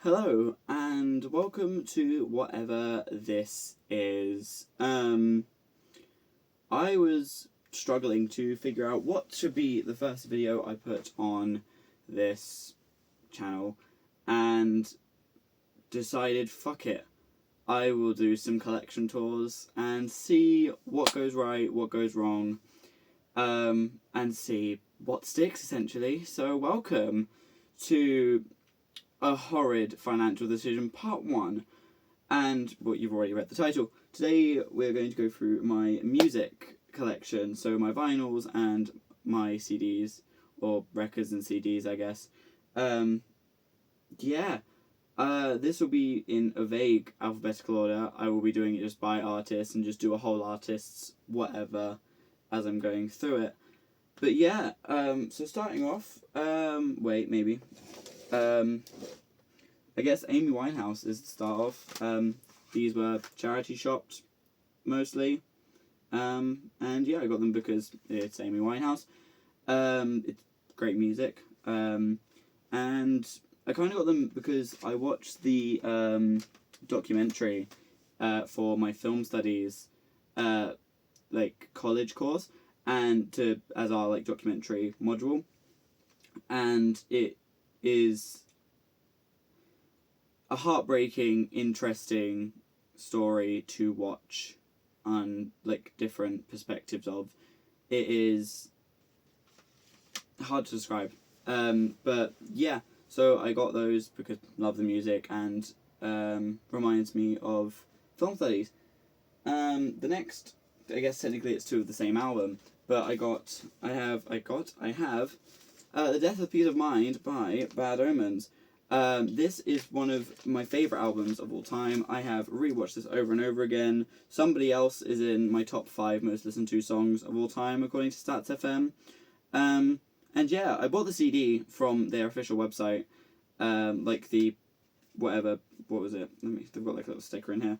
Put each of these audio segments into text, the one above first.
Hello, and welcome to whatever this is. I was struggling to figure out what should be the first video I put on this channel, and decided, fuck it. I will do some collection tours and see what goes right, what goes wrong, and see what sticks, essentially. So welcome to A Horrid Financial Decision Part 1, and well, you've already read the title. Today we're going to go through my music collection, so my vinyls and my CDs, or records and CDs, I guess. This will be in a vague alphabetical order. I will be doing it just by artist and just do a whole artist's whatever as I'm going through it. But yeah, so starting off, I guess Amy Winehouse is the start off. These were charity shopped, mostly. And yeah, I got them because it's Amy Winehouse. It's great music. And I kind of got them because I watched the documentary for my film studies, college course, and as our documentary module, and it is a heartbreaking, interesting story to watch on different perspectives of. It is hard to describe, but yeah. So I got those because I love the music and reminds me of film studies. The next, I guess technically it's two of the same album, but I have The Death of Peace of Mind by Bad Omens. This is one of my favourite albums of all time. I have rewatched this over and over again. Somebody Else is in my top 5 most listened to songs of all time, according to Stats FM. And yeah, I bought the CD from their official website. What was it? They've got a little sticker in here.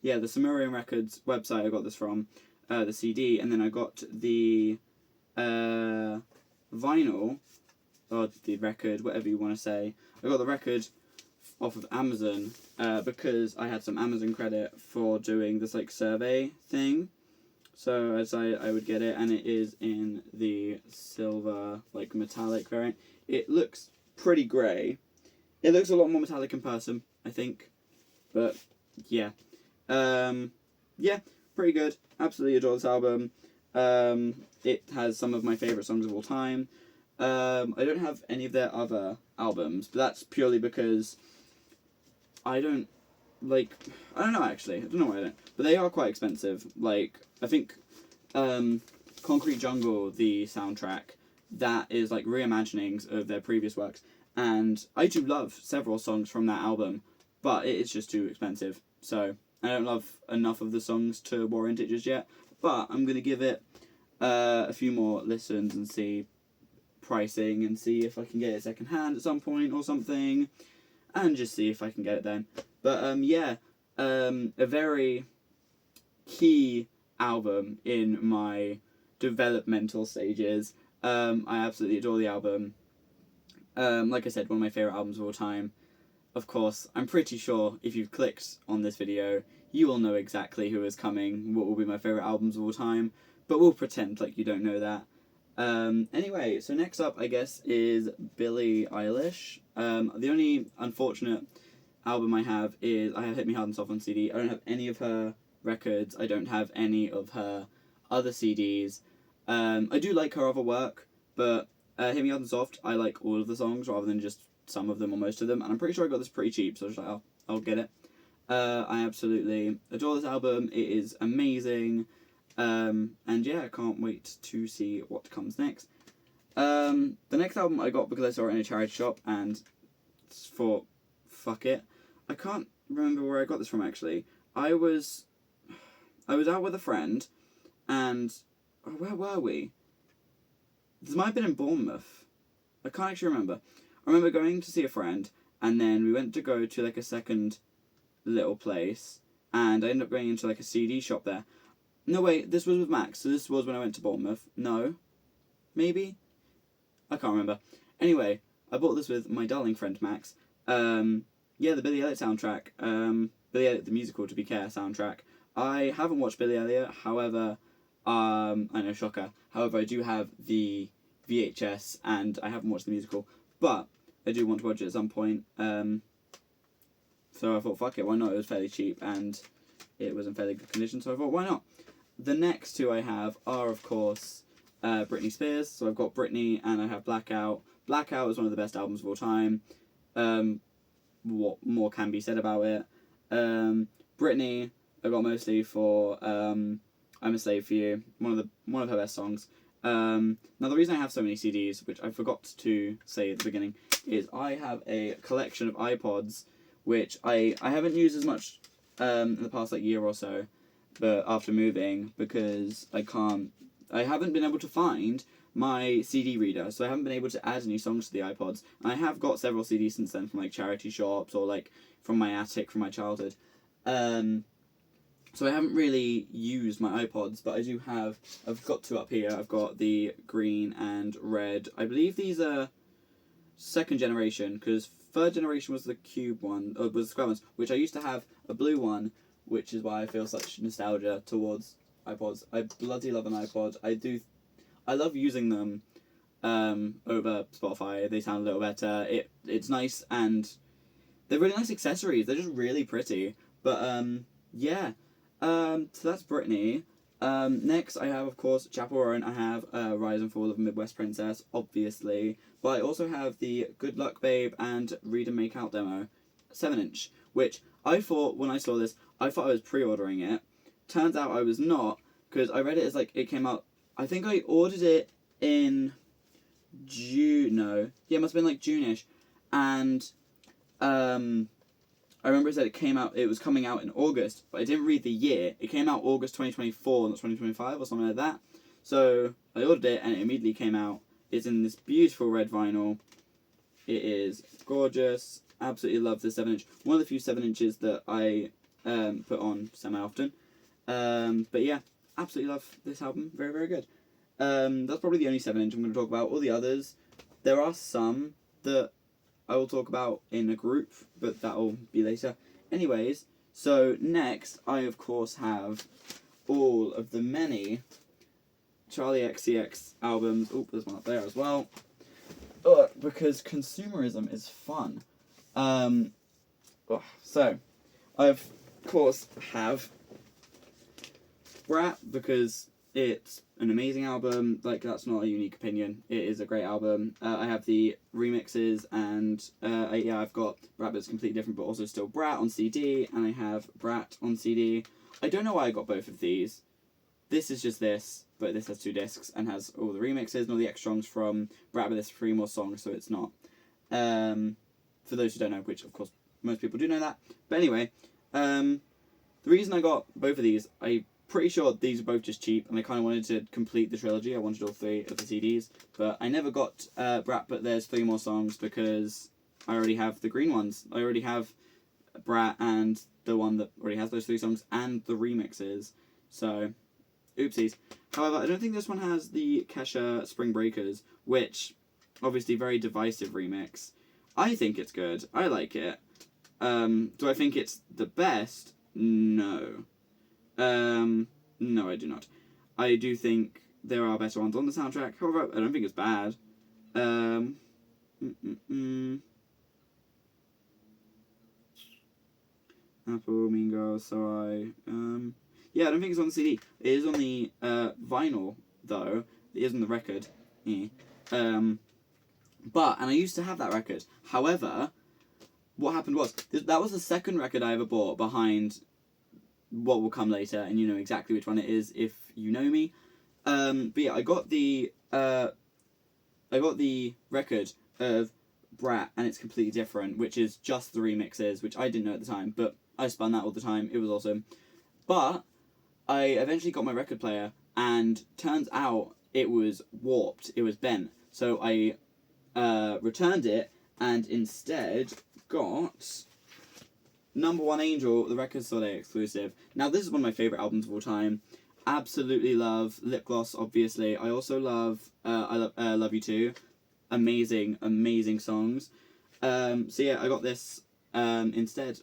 Yeah, the Sumerian Records website I got this from, the CD, and then I got the vinyl, or the record, whatever you want to say. I got the record off of Amazon because I had some Amazon credit for doing this survey thing. So as I would get it, and it is in the silver metallic variant. It looks pretty grey. It looks a lot more metallic in person, I think. But yeah. Yeah, pretty good. Absolutely adore this album. It has some of my favourite songs of all time. I don't have any of their other albums, but that's purely because I don't know actually. I don't know why I don't. But they are quite expensive. I think Concrete Jungle, the soundtrack, that is reimaginings of their previous works. And I do love several songs from that album, but it is just too expensive. So I don't love enough of the songs to warrant it just yet. But I'm going to give it a few more listens and see pricing and see if I can get it second hand at some point or something. And just see if I can get it then. But a very key album in my developmental stages. I absolutely adore the album. Like I said, one of my favourite albums of all time. Of course, I'm pretty sure if you've clicked on this video, you will know exactly who is coming, what will be my favourite albums of all time, but we'll pretend like you don't know that. Anyway, so next up, I guess, is Billie Eilish. The only unfortunate album I have is I have Hit Me Hard and Soft on CD. I don't have any of her records. I don't have any of her other CDs. I do like her other work, but Hit Me Hard and Soft, I like all of the songs rather than just some of them or most of them, and I'm pretty sure I got this pretty cheap, so I was like, I'll get it. I absolutely adore this album. It is amazing. And yeah, I can't wait to see what comes next. The next album I got because I saw it in a charity shop and thought, fuck it. I can't remember where I got this from actually. I was out with a friend, and where were we? This might have been in Bournemouth. I can't actually remember. I remember going to see a friend, and then we went to go to a second little place, and I ended up going into a CD shop there. No, wait, this was with Max, so this was when I went to Bournemouth. No? Maybe? I can't remember. Anyway, I bought this with my darling friend Max. The Billy Elliot soundtrack. Billy Elliot the musical, to be care, soundtrack. I haven't watched Billy Elliot, however, I know, shocker. However, I do have the VHS, and I haven't watched the musical, but I do want to watch it at some point. So I thought, fuck it, why not? It was fairly cheap, and it was in fairly good condition, so I thought, why not? The next two I have are, of course, Britney Spears. So I've got Britney, and I have Blackout. Blackout is one of the best albums of all time. What more can be said about it? Britney, I got mostly for I'm a Slave for You, one of her best songs. Now the reason I have so many CDs, which I forgot to say at the beginning, is I have a collection of iPods, which I haven't used as much in the past year or so, but after moving, because I haven't been able to find my CD reader, so I haven't been able to add any songs to the iPods. And I have got several CDs since then from charity shops or from my attic from my childhood. So I haven't really used my iPods, but I do have. I've got two up here. I've got the green and red. I believe these are second generation, because third generation was the cube one, or was the square ones, which I used to have a blue one, which is why I feel such nostalgia towards iPods. I bloody love an iPod. I love using them over Spotify. They sound a little better. It's nice, and they're really nice accessories. They're just really pretty. But yeah. So that's Britney. Next I have, of course, Chapel Roan. I have Rise and Fall of a Midwest Princess, obviously. But I also have the Good Luck Babe and Read and Make Out demo, 7-inch, which I thought, when I saw this, I thought I was pre-ordering it. Turns out I was not, because I read it as it came out, I think I ordered it in June, no. Yeah, it must have been June-ish. And I remember it said it was coming out in August, but I didn't read the year. It came out August 2024, not 2025 or something like that. So I ordered it and it immediately came out. It's in this beautiful red vinyl. It is gorgeous. Absolutely love this 7-inch. One of the few 7-inches that I put on semi-often. But yeah, absolutely love this album. Very, very good. That's probably the only 7-inch I'm going to talk about. All the others, there are some that I will talk about in a group, but that'll be later. Anyways, so next I of course have all of the many Charlie XCX albums. Oh, there's one up there as well. Because consumerism is fun. So I of course have Brat, because it's an amazing album. That's not a unique opinion. It is a great album. I have the remixes, and I've got Brat, but it's completely different, but also still Brat on CD, and I have Brat on CD. I don't know why I got both of these. This is just this, but this has 2 discs and has all the remixes and all the extra songs from Brat, but there's 3 more songs, so it's not. For those who don't know, which of course most people do know that. But anyway, the reason I got both of these, I'm pretty sure these are both just cheap, and I kind of wanted to complete the trilogy. I wanted all 3 of the CDs, but I never got Brat, but there's 3 more songs, because I already have the green ones. I already have Brat and the one that already has those 3 songs and the remixes, so oopsies. However, I don't think this one has the Kesha Spring Breakers, which obviously very divisive remix. I think it's good. I like it. Do I think it's the best? No. No, I do not. I do think there are better ones on the soundtrack. However, I don't think it's bad. Apple, Mean Girls, So yeah, I don't think it's on the CD. It is on the vinyl, though. It is on the record. Yeah. And I used to have that record. However, what happened was, that was the second record I ever bought behind what will come later, and you know exactly which one it is if you know me. But yeah, I got the record of Brat, and it's completely different, which is just the remixes, which I didn't know at the time, but I spun that all the time. It was awesome. But I eventually got my record player, and turns out it was warped. It was bent. So I returned it, and instead got Number One Angel, the Record Store Day exclusive. Now, this is one of my favourite albums of all time. Absolutely love Lip Gloss, obviously. I also love Love You Too. amazing songs. So yeah, I got this instead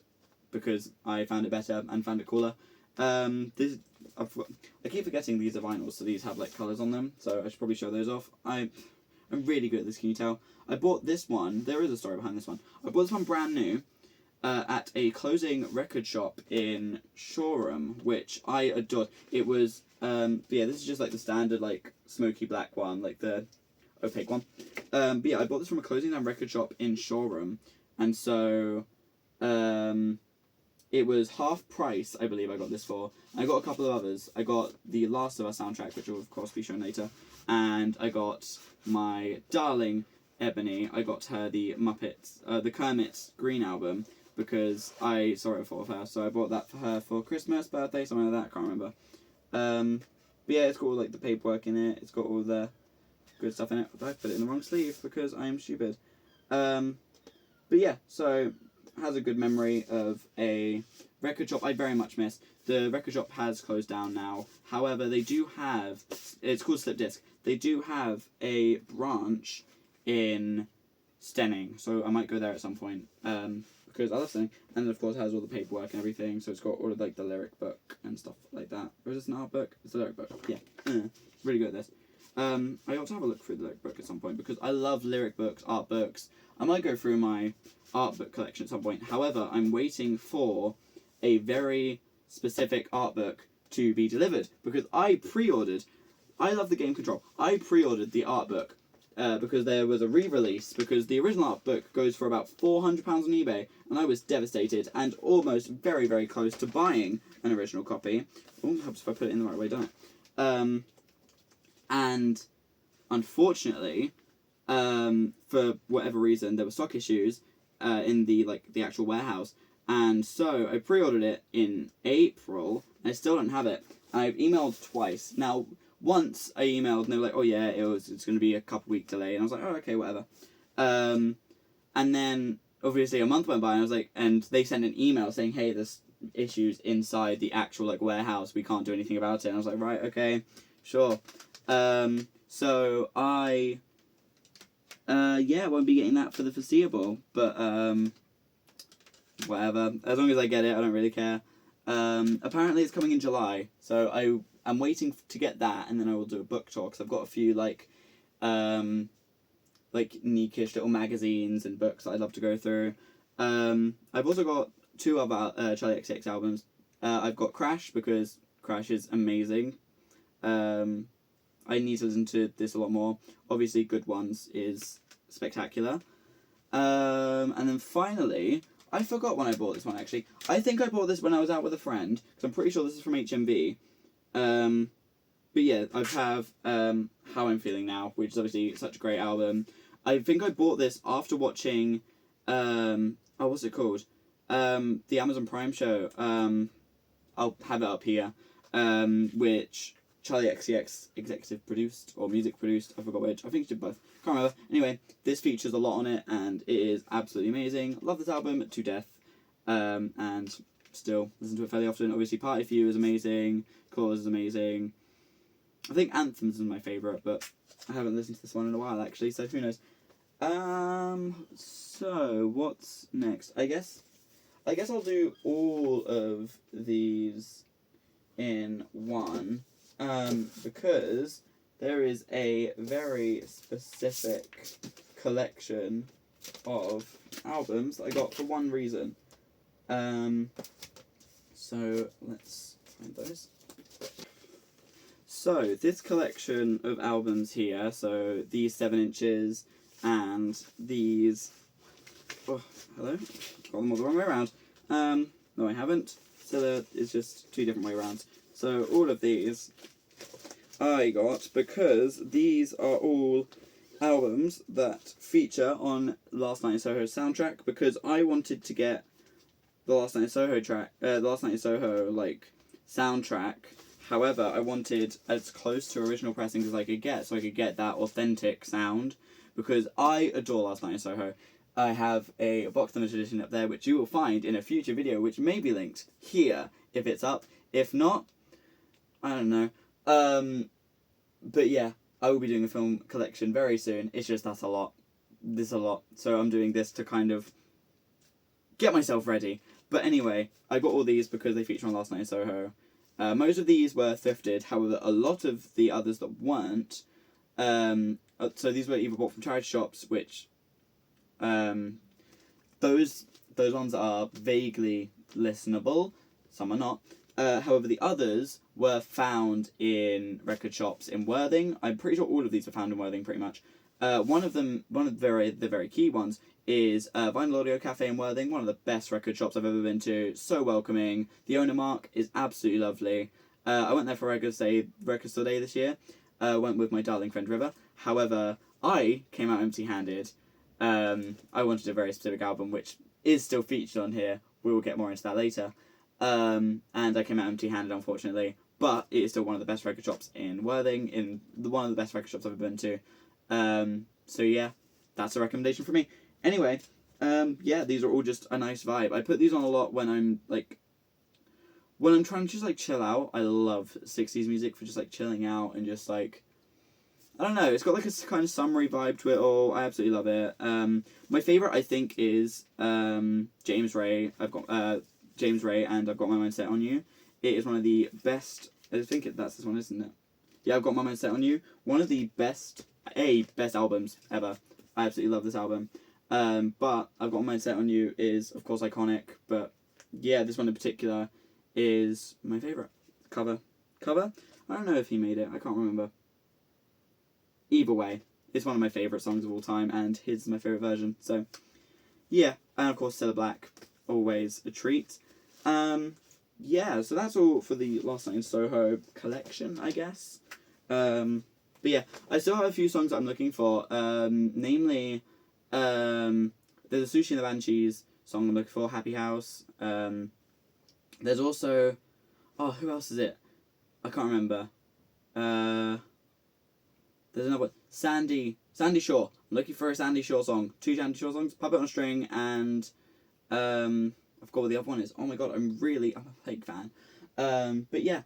because I found it better and found it cooler. This I keep forgetting these are vinyls, so these have like colours on them, so I should probably show those off. I'm really good at this, can you tell? I bought this one, there is a story behind this one. I bought this one brand new at a closing record shop in Shoreham, which I adored. It was, yeah, this is just like the standard like smoky black one, like the opaque one. But yeah, I bought this from a closing down record shop in Shoreham, and so it was half price, I believe I got this for. I got a couple of others. I got the Last of Us soundtrack, which will of course be shown later, and I got my darling Ebony. I got her the Muppets, the Kermit Green album, because I saw it for her, so I bought that for her for Christmas, birthday, something like that, I can't remember. But yeah, it's got all like the paperwork in it, it's got all the good stuff in it. I put it in the wrong sleeve because I am stupid. But yeah, so has a good memory of a record shop I very much miss. The record shop has closed down now. However, they do have, it's called Slip Disc. They do have a branch in Stenning, so I might go there at some point. Because I love Stenning, and of course it has all the paperwork and everything. So it's got all of like the lyric book and stuff like that. Or is this an art book? It's a lyric book. Yeah, really good at this. I ought to have a look through the lyric book at some point because I love lyric books, art books. I might go through my art book collection at some point. However, I'm waiting for a very specific art book to be delivered because I pre-ordered. I love the game Control. I pre-ordered the art book because there was a re-release because the original art book goes for about £400 on eBay, and I was devastated and almost very close to buying an original copy. Oh, helps if I put it in the right way, don't it? And unfortunately, for whatever reason, there were stock issues in the actual warehouse, and so I pre-ordered it in April. And I still don't have it. I've emailed twice now. Once I emailed and they were like, "Oh yeah, it's going to be a couple week delay," and I was like, "Oh okay, whatever." And then obviously a month went by, and I was like, and they sent an email saying, "Hey, there's issues inside the actual like warehouse. We can't do anything about it." And I was like, "Right, okay, sure." So I won't be getting that for the foreseeable, but whatever. As long as I get it, I don't really care. Apparently it's coming in July, so I'm waiting to get that, and then I will do a book tour, because I've got a few like neakish little magazines and books that I'd love to go through. I've also got two other Charlie XCX albums. I've got Crash, because Crash is amazing. I need to listen to this a lot more. Obviously, Good Ones is spectacular. And then finally, I forgot when I bought this one, actually. I think I bought this when I was out with a friend, because I'm pretty sure this is from HMV. But yeah, I have How I'm Feeling Now, which is obviously such a great album. I think I bought this after watching, what's it called? The Amazon Prime show. I'll have it up here. Which Charlie XCX executive produced, or music produced, I forgot which. I think she did both. Can't remember. Anyway, this features a lot on it, and it is absolutely amazing. Love this album to death. And still listen to it fairly often. Obviously, Party For You is amazing. Cause is amazing. I think Anthems is my favourite, but I haven't listened to this one in a while, actually, so who knows. So, what's next? I guess I'll do all of these in one. Because there is a very specific collection of albums that I got for one reason. So let's find those. So this collection of albums here, so these 7 inches and these, got them all the wrong way around. No I haven't, so it's just 2 different way arounds. So all of these I got because these are all albums that feature on Last Night in Soho's soundtrack, because I wanted to get the Last Night in Soho soundtrack. However, I wanted as close to original pressings as I could get, so I could get that authentic sound, because I adore Last Night in Soho. I have a box limited edition up there, which you will find in a future video, which may be linked here if it's up. If not, I don't know. But yeah, I will be doing a film collection very soon. It's just that's a lot. This a lot. So I'm doing this to kind of get myself ready. But anyway, I got all these because they feature on Last Night in Soho. Most of these were thrifted. However, a lot of the others that weren't. So these were either bought from charity shops, which those ones are vaguely listenable. Some are not. However, the others were found in record shops in Worthing. I'm pretty sure all of these were found in Worthing, pretty much. One of the very key ones is Vinyl Audio Cafe in Worthing, one of the best record shops I've ever been to. So welcoming. The owner, Mark, is absolutely lovely. I went there for Record Store Day this year. Went with my darling friend River. However, I came out empty-handed. I wanted a very specific album, which is still featured on here. We will get more into that later. And I came out empty-handed, unfortunately. But it is still one of the best record shops in Worthing, one of the best record shops I've ever been to. So yeah, that's a recommendation for me. Anyway, yeah, these are all just a nice vibe. I put these on a lot when I'm trying to just chill out. I love 60s music for just chilling out and just I don't know, it's got a kind of summery vibe to it all. I absolutely love it. My favourite I think is James Ray. I've got James Ray and I've Got My Mind Set on You. It is one of the best, I think that's this one, isn't it? Yeah, I've Got My Mind Set on You. One of the best albums ever. I absolutely love this album. But I've Got My Mind Set on You is, of course, iconic. But yeah, this one in particular is my favourite. Cover? I don't know if he made it. I can't remember. Either way, it's one of my favourite songs of all time, and his is my favourite version. So, yeah. And of course, Cilla Black, always a treat. Yeah, so that's all for the Last Night in Soho collection, I guess. But yeah, I still have a few songs that I'm looking for. Namely, there's a Sushi and the Banshees song I'm looking for, Happy House. There's also, who else is it? I can't remember. There's another one, Sandy Shaw. I'm looking for a Sandy Shaw song. 2 Sandy Shaw songs, Puppet on a String, and I forgot what the other one is. Oh my god, I'm a big fan. But yeah,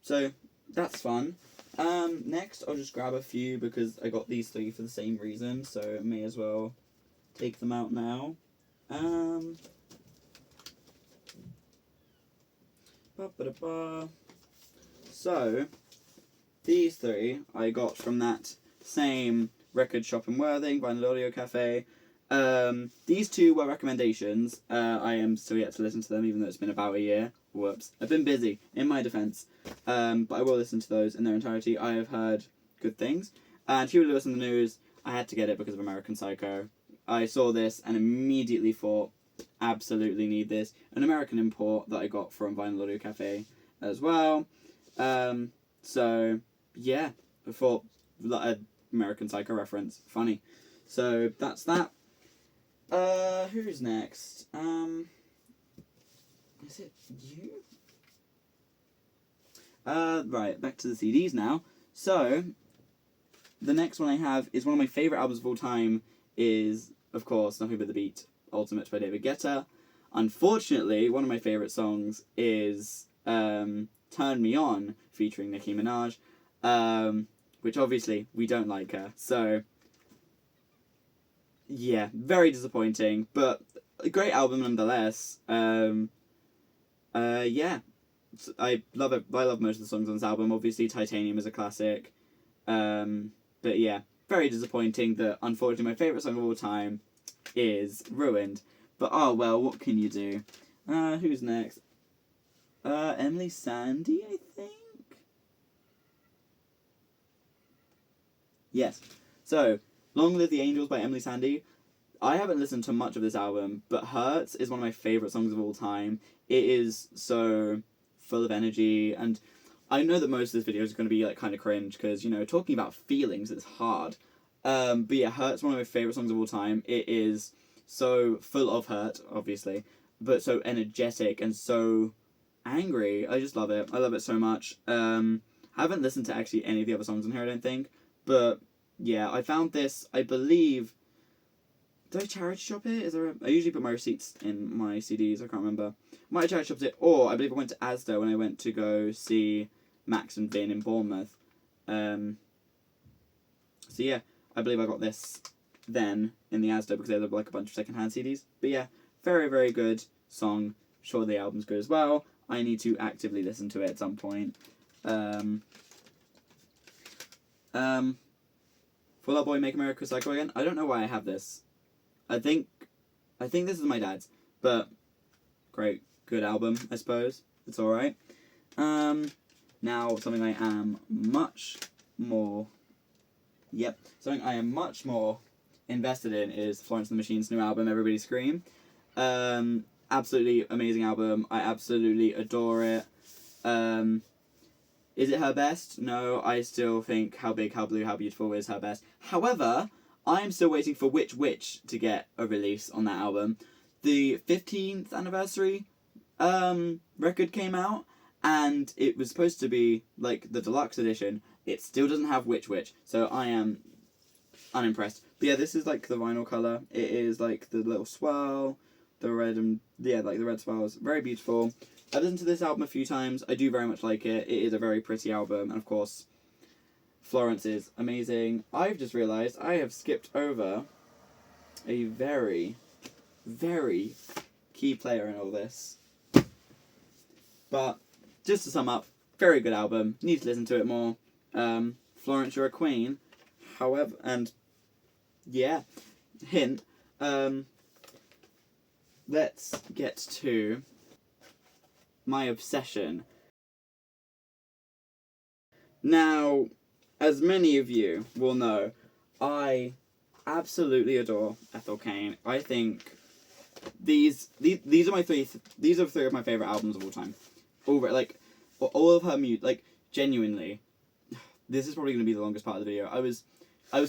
so that's fun. Next, I'll just grab a few because I got these 3 for the same reason, so I may as well take them out now. So, these 3 I got from that same record shop in Worthing, Vinyl Audio Cafe. These 2 were recommendations. I am still yet to listen to them, even though it's been about a year. Whoops. I've been busy, in my defence. But I will listen to those in their entirety. I have heard good things. And Huey Lewis in the News, I had to get it because of American Psycho. I saw this and immediately thought, absolutely need this. An American import that I got from Vinyl Audio Cafe as well. So, yeah. I thought, an American Psycho reference. Funny. So, that's that. Who's next? Is it you? Right, back to the CDs now. So, the next one I have is one of my favourite albums of all time is, of course, Nothing But the Beat, Ultimate by David Guetta. Unfortunately, one of my favourite songs is Turn Me On, featuring Nicki Minaj, which obviously we don't like her. So, yeah, very disappointing, but a great album nonetheless. Yeah, I love it. I love most of the songs on this album. Obviously, Titanium is a classic. But yeah, very disappointing that unfortunately my favourite song of all time is ruined. But oh well, what can you do? Who's next? Emily Sandé, I think? Yes. So, Long Live the Angels by Emily Sandé. I haven't listened to much of this album, but Hurts is one of my favourite songs of all time. It is so full of energy, and I know that most of this video is going to be kind of cringe, because, talking about feelings is hard. But yeah, Hurts is one of my favourite songs of all time. It is so full of hurt, obviously, but so energetic and so angry. I just love it. I love it so much. I haven't listened to actually any of the other songs on here, I don't think, but yeah, I found this, I believe... Did I charity shop it? I usually put my receipts in my CDs, I can't remember. I might have charity shopped it, or I believe I went to Asda when I went to go see Max and Vin in Bournemouth. So yeah, I believe I got this then in the Asda because they had like a bunch of secondhand CDs. But yeah, very, very good song. Sure, the album's good as well. I need to actively listen to it at some point. Fall Out Boy, Make America Psycho Again. I don't know why I have this. I think this is my dad's, but great, good album, I suppose. It's alright. Now, something I am much more invested in is Florence and the Machine's new album, Everybody Scream. Absolutely amazing album. I absolutely adore it. Is it her best? No, I still think How Big, How Blue, How Beautiful is her best. However, I'm still waiting for Which to get a release on that album. The 15th anniversary record came out, and it was supposed to be like the deluxe edition. It still doesn't have Which, so I am unimpressed. But yeah, this is like the vinyl colour. It is like the little swirl, the red like the red swirls. Very beautiful. I've listened to this album a few times. I do very much like it. It is a very pretty album, and of course, Florence is amazing. I've just realised I have skipped over a very, very key player in all this. But just to sum up, very good album. Need to listen to it more. Florence, you're a queen. However, and yeah, hint. Let's get to my obsession. Now, as many of you will know, I absolutely adore Ethel Cain. I think these are three of my favourite albums of all time. All of her music, like, genuinely. This is probably going to be the longest part of the video. I was on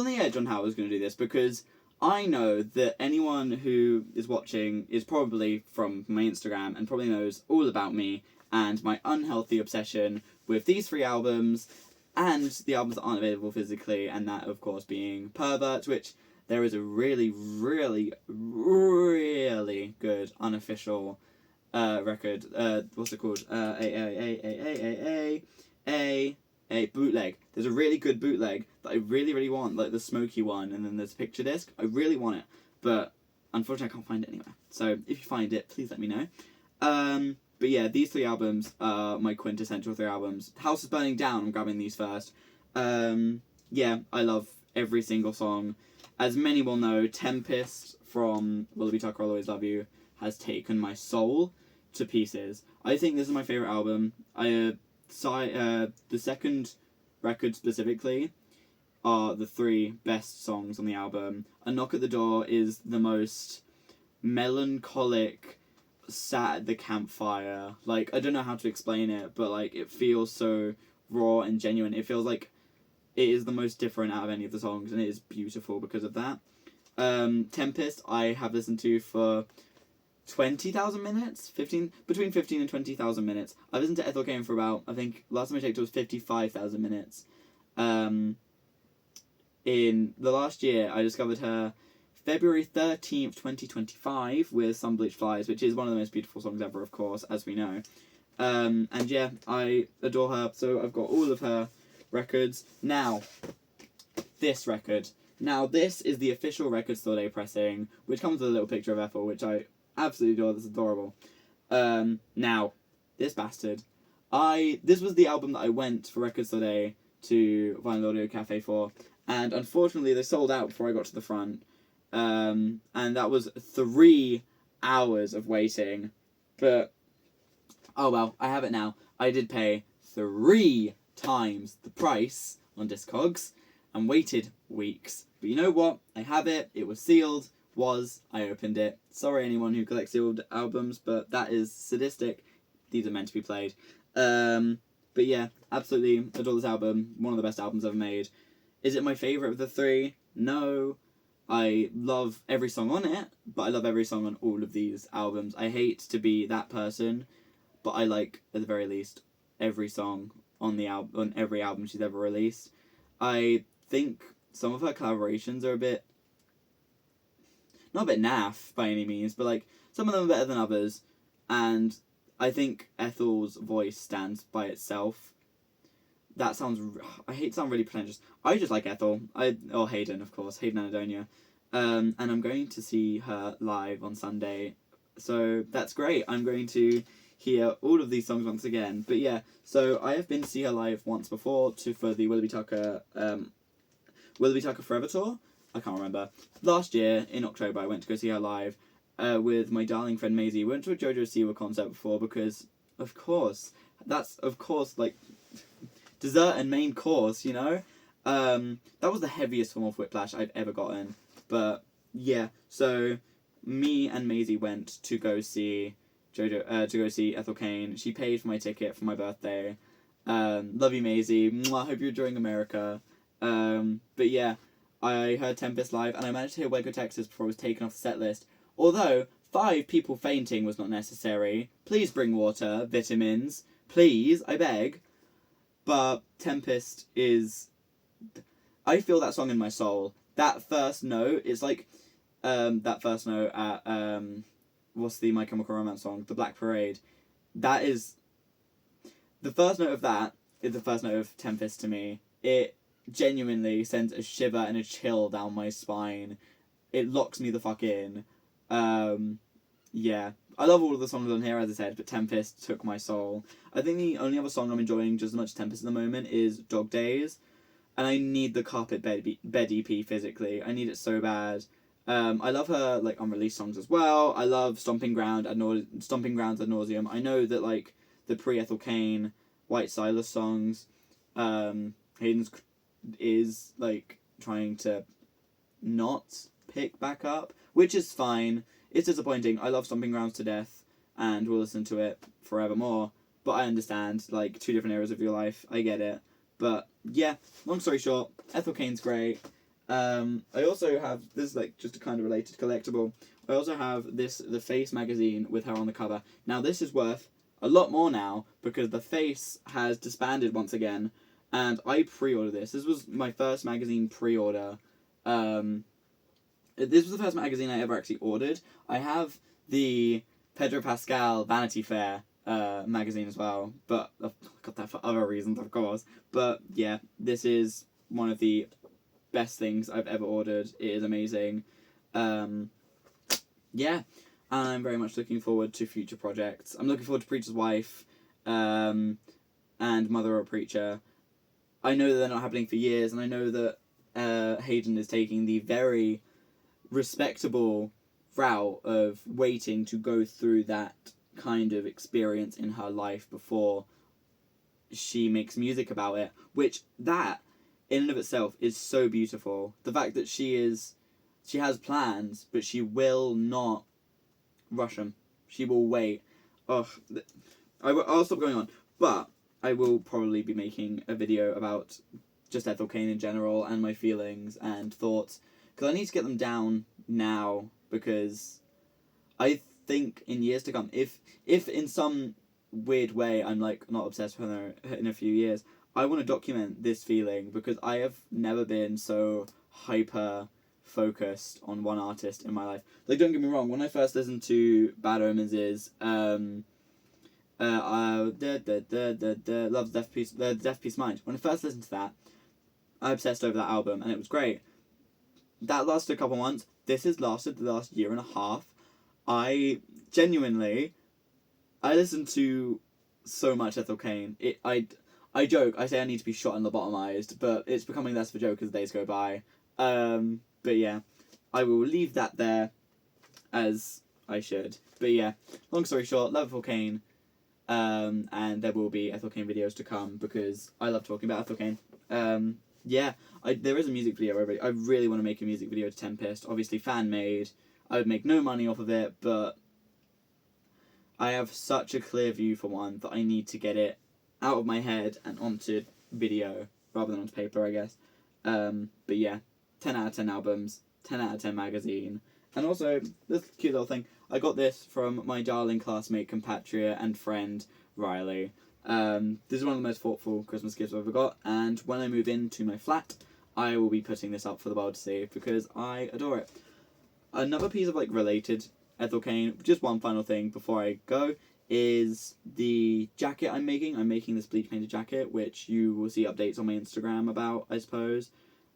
the edge on how I was going to do this, because I know that anyone who is watching is probably from my Instagram and probably knows all about me and my unhealthy obsession with these three albums and the albums that aren't available physically, and that, of course, being Pervert, which there is a really, really, really good unofficial record. What's it called? A bootleg. There's a really good bootleg that I really, really want, like the smoky one, and then there's a picture disc. I really want it, but unfortunately I can't find it anywhere. So if you find it, please let me know. But yeah, these three albums are my quintessential three albums. House is Burning Down, I'm grabbing these first. Yeah, I love every single song. As many will know, Tempest from Willoughby Tucker, I'll Always Love You has taken my soul to pieces. I think this is my favourite album. The second record specifically are the three best songs on the album. A Knock at the Door is the most melancholic, sat at the campfire. Like, I don't know how to explain it, but like it feels so raw and genuine. It feels like it is the most different out of any of the songs, and it is beautiful because of that. Tempest I have listened to for 20,000 minutes? Between 15 and 20,000 minutes. I listened to Ethel Cain for about, I think, last time I checked it was 55,000 minutes. In the last year, I discovered her February 13th, 2025 with Sun Bleached Flies, which is one of the most beautiful songs ever, of course, as we know. And yeah, I adore her, so I've got all of her records. Now, this record. Now, this is the official Record Store Day pressing, which comes with a little picture of Ethel, which I absolutely adore. That's adorable. Now, this bastard. This was the album that I went for Record Store Day to Vinyl Audio Cafe for, and unfortunately they sold out before I got to the front. And that was 3 hours of waiting. But, oh well, I have it now. I did pay 3 times the price on Discogs and waited weeks. But you know what? I have it. It was sealed. I opened it. Sorry anyone who collects sealed albums, but that is sadistic. These are meant to be played. But yeah, absolutely adore this album. One of the best albums ever made. Is it my favourite of the 3? No. I love every song on it, but I love every song on all of these albums. I hate to be that person, but I like, at the very least, every song on every album she's ever released. I think some of her collaborations are not a bit naff by any means, but like some of them are better than others, and I think Ethel's voice stands by itself. that sounds. I hate to sound really pretentious. I just like Ethel. Or Hayden, of course, Hayden Anadonia. And I'm going to see her live on Sunday, so that's great. I'm going to hear all of these songs once again. But yeah, so I have been to see her live once before for the Willoughby Tucker Forever tour. I can't remember. Last year in October, I went to go see her live with my darling friend Maisie. We went to a JoJo Siwa concert before because, of course, that's like dessert and main course, you know. That was the heaviest form of whiplash I've ever gotten. But yeah, so me and Maisie went to go see JoJo, to go see Ethel Cain. She paid for my ticket for my birthday. Love you, Maisie. Mwah, hope you're enjoying America. But yeah, I heard Tempest live, and I managed to hear Waco, Texas before it was taken off the set list. Although 5 people fainting was not necessary. Please bring water, vitamins, please, I beg. But Tempest is. I feel that song in my soul. That first note is like, that first note at what's the My Chemical Romance song, The Black Parade. That is. The first note of that is the first note of Tempest to me. It genuinely sends a shiver and a chill down my spine. It locks me the fuck in. Yeah. I love all of the songs on here, as I said, but Tempest took my soul. I think the only other song I'm enjoying just as much as Tempest at the moment is Dog Days. And I need the Carpet Bed EP physically. I need it so bad. I love her like unreleased songs as well. I love Stomping Grounds ad nauseum. I know that like the pre-Ethel Cain, White Silas songs, Hayden's is like trying to not pick back up, which is fine. It's disappointing. I love Stomping Grounds to death, and will listen to it forevermore. But I understand, like, 2 different eras of your life. I get it. But yeah, long story short, Ethel Cain's great. I also have this is like just a kind of related collectible. I also have the Face magazine with her on the cover. Now this is worth a lot more now because the Face has disbanded once again, and I pre-ordered this. This was my first magazine pre-order. This was the first magazine I ever actually ordered. I have the Pedro Pascal Vanity Fair magazine as well, but I've got that for other reasons, of course. But yeah, this is one of the best things I've ever ordered. It is amazing. Yeah, and I'm very much looking forward to future projects. I'm looking forward to Preacher's Wife, and Mother or Preacher. I know that they're not happening for years, and I know that Hayden is taking the very respectable route of waiting to go through that kind of experience in her life before she makes music about it, which that in and of itself is so beautiful. The fact that she has plans, but she will not rush them. She will wait. I'll stop going on, but I will probably be making a video about just Ethel Cain in general and my feelings and thoughts, because I need to get them down now, because I think in years to come, if in some weird way I'm like not obsessed with her in a few years, I want to document this feeling, because I have never been so hyper focused on one artist in my life. Like, don't get me wrong, when I first listened to Bad Omens Love's Death Peace Mind, when I first listened to that, I obsessed over that album and it was great. That lasted a couple months. This has lasted the last year and a half. I listened to so much Ethel Cain. I joke, I say I need to be shot and lobotomized, but it's becoming less of a joke as the days go by. But yeah, I will leave that there, as I should. But yeah, long story short, love Ethel Cain, and there will be Ethel Cain videos to come, because I love talking about Ethel Cain. Yeah, there is a music video. I really want to make a music video to Tempest. Obviously, fan-made. I would make no money off of it, but I have such a clear view for one that I need to get it out of my head and onto video rather than onto paper, I guess. But yeah, 10 out of 10 albums, 10 out of 10 magazine. And also, this cute little thing, I got this from my darling classmate, compatriot, and friend, Riley. This is one of the most thoughtful Christmas gifts I've ever got, and when I move into my flat, I will be putting this up for the world to see, because I adore it. Another piece of, like, related Ethel Cain, just one final thing before I go, is the jacket I'm making. I'm making this bleach painted jacket, which you will see updates on my Instagram about, I suppose.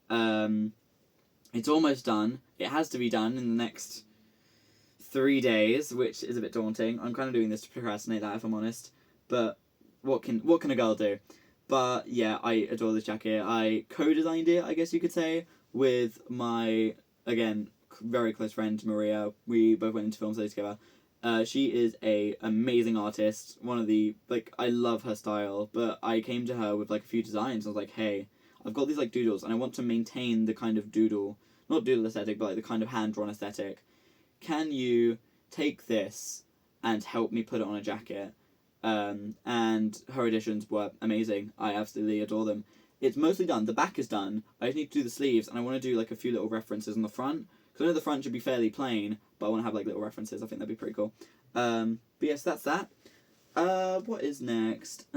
It's almost done. It has to be done in the next 3 days, which is a bit daunting. I'm kind of doing this to procrastinate that, if I'm honest. But what can a girl do? But yeah, I adore this jacket. I co-designed it, I guess you could say, with my, again, very close friend Maria. We both went into film studies together. She is a amazing artist. One of the, like, I love her style, but I came to her with like a few designs. I was like, hey, I've got these like doodles and I want to maintain the kind of doodle, not doodle aesthetic, but like the kind of hand-drawn aesthetic. Can you take this and help me put it on a jacket? And her editions were amazing. I absolutely adore them. It's mostly done. The back is done. I just need to do the sleeves, and I want to do like a few little references on the front. Because I know the front should be fairly plain, but I want to have like little references. I think that'd be pretty cool. But yes, that's that. What is next?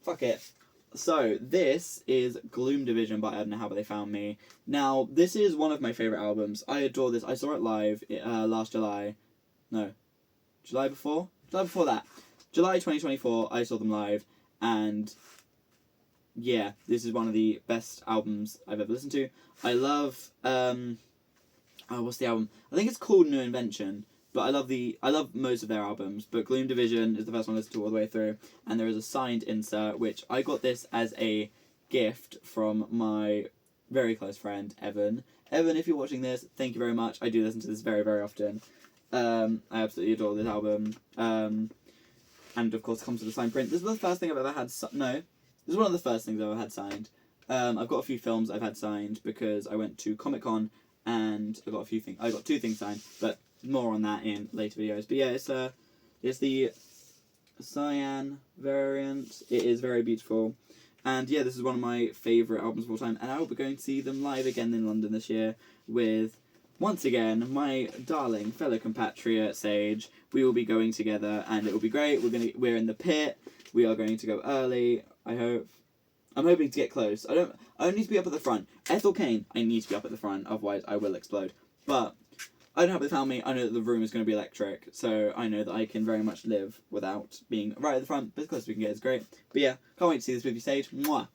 Fuck it. So, this is Gloom Division by I don't know how, but they found me. Now, this is one of my favourite albums. I adore this. I saw it live last July. No. July before? July before that. July 2024, I saw them live. And, yeah, this is one of the best albums I've ever listened to. I love, what's the album? I think it's called New Invention. But I love most of their albums, but Gloom Division is the first one I listened to all the way through, and there is a signed insert, which I got this as a gift from my very close friend, Evan. Evan, if you're watching this, thank you very much. I do listen to this very, very often. I absolutely adore this album. And of course, it comes with a signed print. This is the first thing I've ever had, this is one of the first things I've ever had signed. I've got a few films I've had signed, because I went to Comic-Con, and I got 2 things signed, but more on that in later videos. But yeah, it's the cyan variant. It is very beautiful. And yeah, this is one of my favourite albums of all time. And I will be going to see them live again in London this year with, once again, my darling fellow compatriot, Sage. We will be going together and it will be great. We're in the pit. We are going to go early, I hope. I'm hoping to get close. I don't need to be up at the front. Ethel Kane, I need to be up at the front, otherwise I will explode. But I don't have to tell me, I know that the room is going to be electric, so I know that I can very much live without being right at the front, but as close as we can get is great. But yeah, can't wait to see this with you, Sage. Mwah!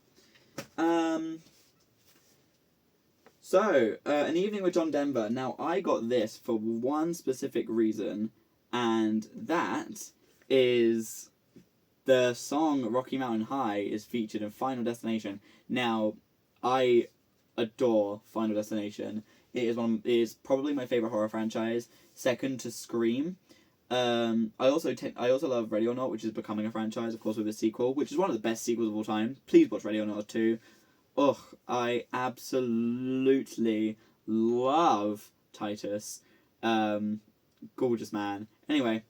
So, An Evening with John Denver. Now, I got this for one specific reason, and that is the song Rocky Mountain High is featured in Final Destination. Now, I adore Final Destination. It is probably my favourite horror franchise, second to Scream. I also love Ready or Not, which is becoming a franchise, of course, with a sequel, which is one of the best sequels of all time. Please watch Ready or Not 2. Ugh, I absolutely love Titus. Gorgeous man. Anyway,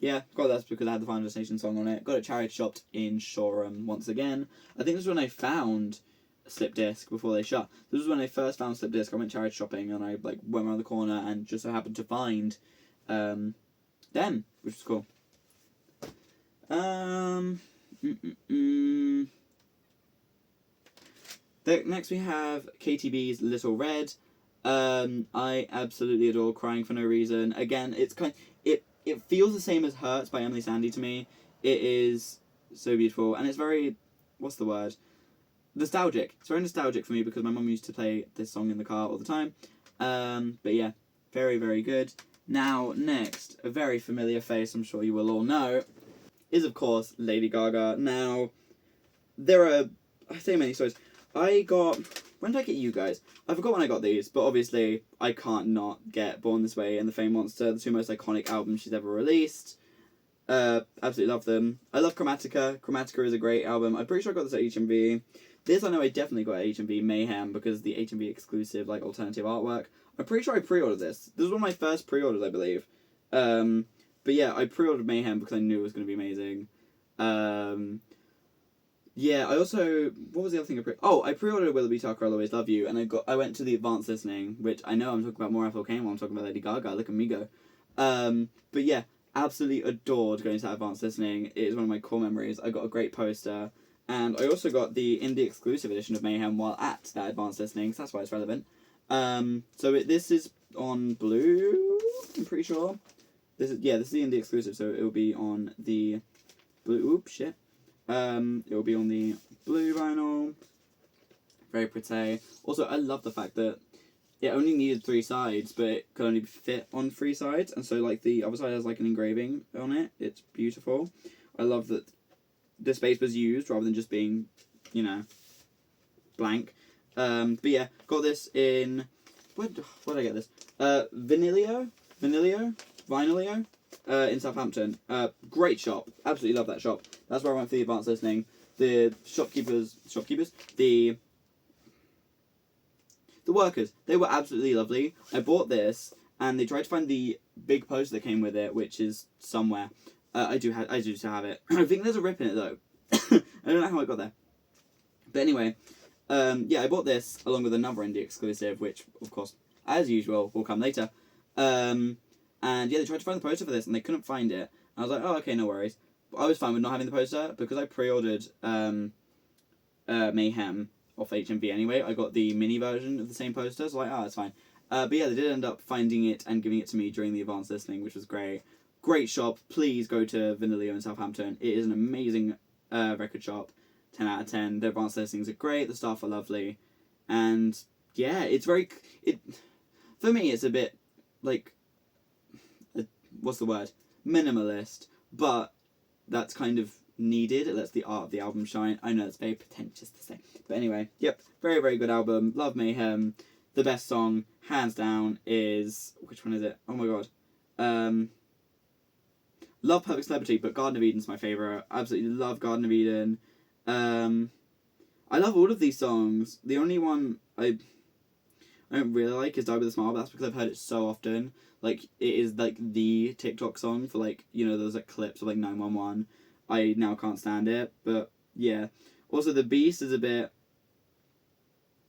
yeah, got that because I had the Final Destination song on it. Got it charity shopped in Shoreham once again. I think this was when I found Slip Disc before they shut. This was when I first found Slip Disc. I went charity shopping and I went around the corner and just so happened to find them, which was cool. Next we have KTB's Little Red. I absolutely adore Crying for No Reason. Again, it feels the same as Hurts by Emily Sandé to me. It is so beautiful and it's very, what's the word? Nostalgic. It's very nostalgic for me because my mum used to play this song in the car all the time. But yeah, very, very good. Now, next, a very familiar face I'm sure you will all know is, of course, Lady Gaga. Now, there are, I say many stories. When did I get you guys? I forgot when I got these, but obviously I can't not get Born This Way and The Fame Monster, the 2 most iconic albums she's ever released. Absolutely love them. I love Chromatica. Chromatica is a great album. I'm pretty sure I got this at HMV. This I know I definitely got at HMV Mayhem because the HMV exclusive alternative artwork. I'm pretty sure I pre-ordered this. This was one of my first pre-orders, I believe. But yeah, I pre-ordered Mayhem because I knew it was going to be amazing. Yeah, I also, what was the other thing I pre-ordered Willoughby Tucker, I'll Always Love You, and I went to the advanced listening, which I know I'm talking about more Ethel Kane while I'm talking about Lady Gaga, look at me go. But yeah, absolutely adored going to that advanced listening. It is one of my core memories. I got a great poster, and I also got the indie exclusive edition of Mayhem while at that advanced listening, so that's why it's relevant. This is on blue, I'm pretty sure. This is the indie exclusive, so it will be on the blue. Oops, shit. It will be on the blue vinyl. Very pretty. Also, I love the fact that it only needed 3 sides, but it could only fit on 3 sides, and so like the other side has like an engraving on it. It's beautiful. I love that the space was used rather than just being, you know, blank. But yeah, got this in where did I get this? Vinylio, in Southampton. Great shop. Absolutely love that shop. That's where I went for the advanced listening. The shopkeepers, the workers, they were absolutely lovely. I bought this, and they tried to find the big poster that came with it, which is somewhere. I do still have it. I think there's a rip in it though. I don't know how I got there. But anyway, I bought this along with another indie exclusive, which of course, as usual, will come later. And yeah, they tried to find the poster for this, and they couldn't find it. I was like, oh, okay, no worries. But I was fine with not having the poster because I pre-ordered Mayhem off HMV anyway. I got the mini version of the same poster, so it's fine. But yeah, they did end up finding it and giving it to me during the advanced listening, which was great. Great shop. Please go to Vinylio in Southampton. It is an amazing record shop. 10 out of 10. The advanced listings are great. The staff are lovely. And yeah, it's very... For me, it's a bit like... what's the word? Minimalist. But that's kind of needed. It lets the art of the album shine. I know it's very pretentious to say. But anyway, yep. Very, very good album. Love Mayhem. The best song, hands down, is... Which one is it? Oh my god. Love Perfect Celebrity, but Garden of Eden's my favourite. Absolutely love Garden of Eden. I love all of these songs. The only one I don't really like is Die With A Smile, but that's because I've heard it so often. Like, it is like the TikTok song for like, you know, those like clips of like 911. I now can't stand it, but yeah. Also, The Beast is a bit...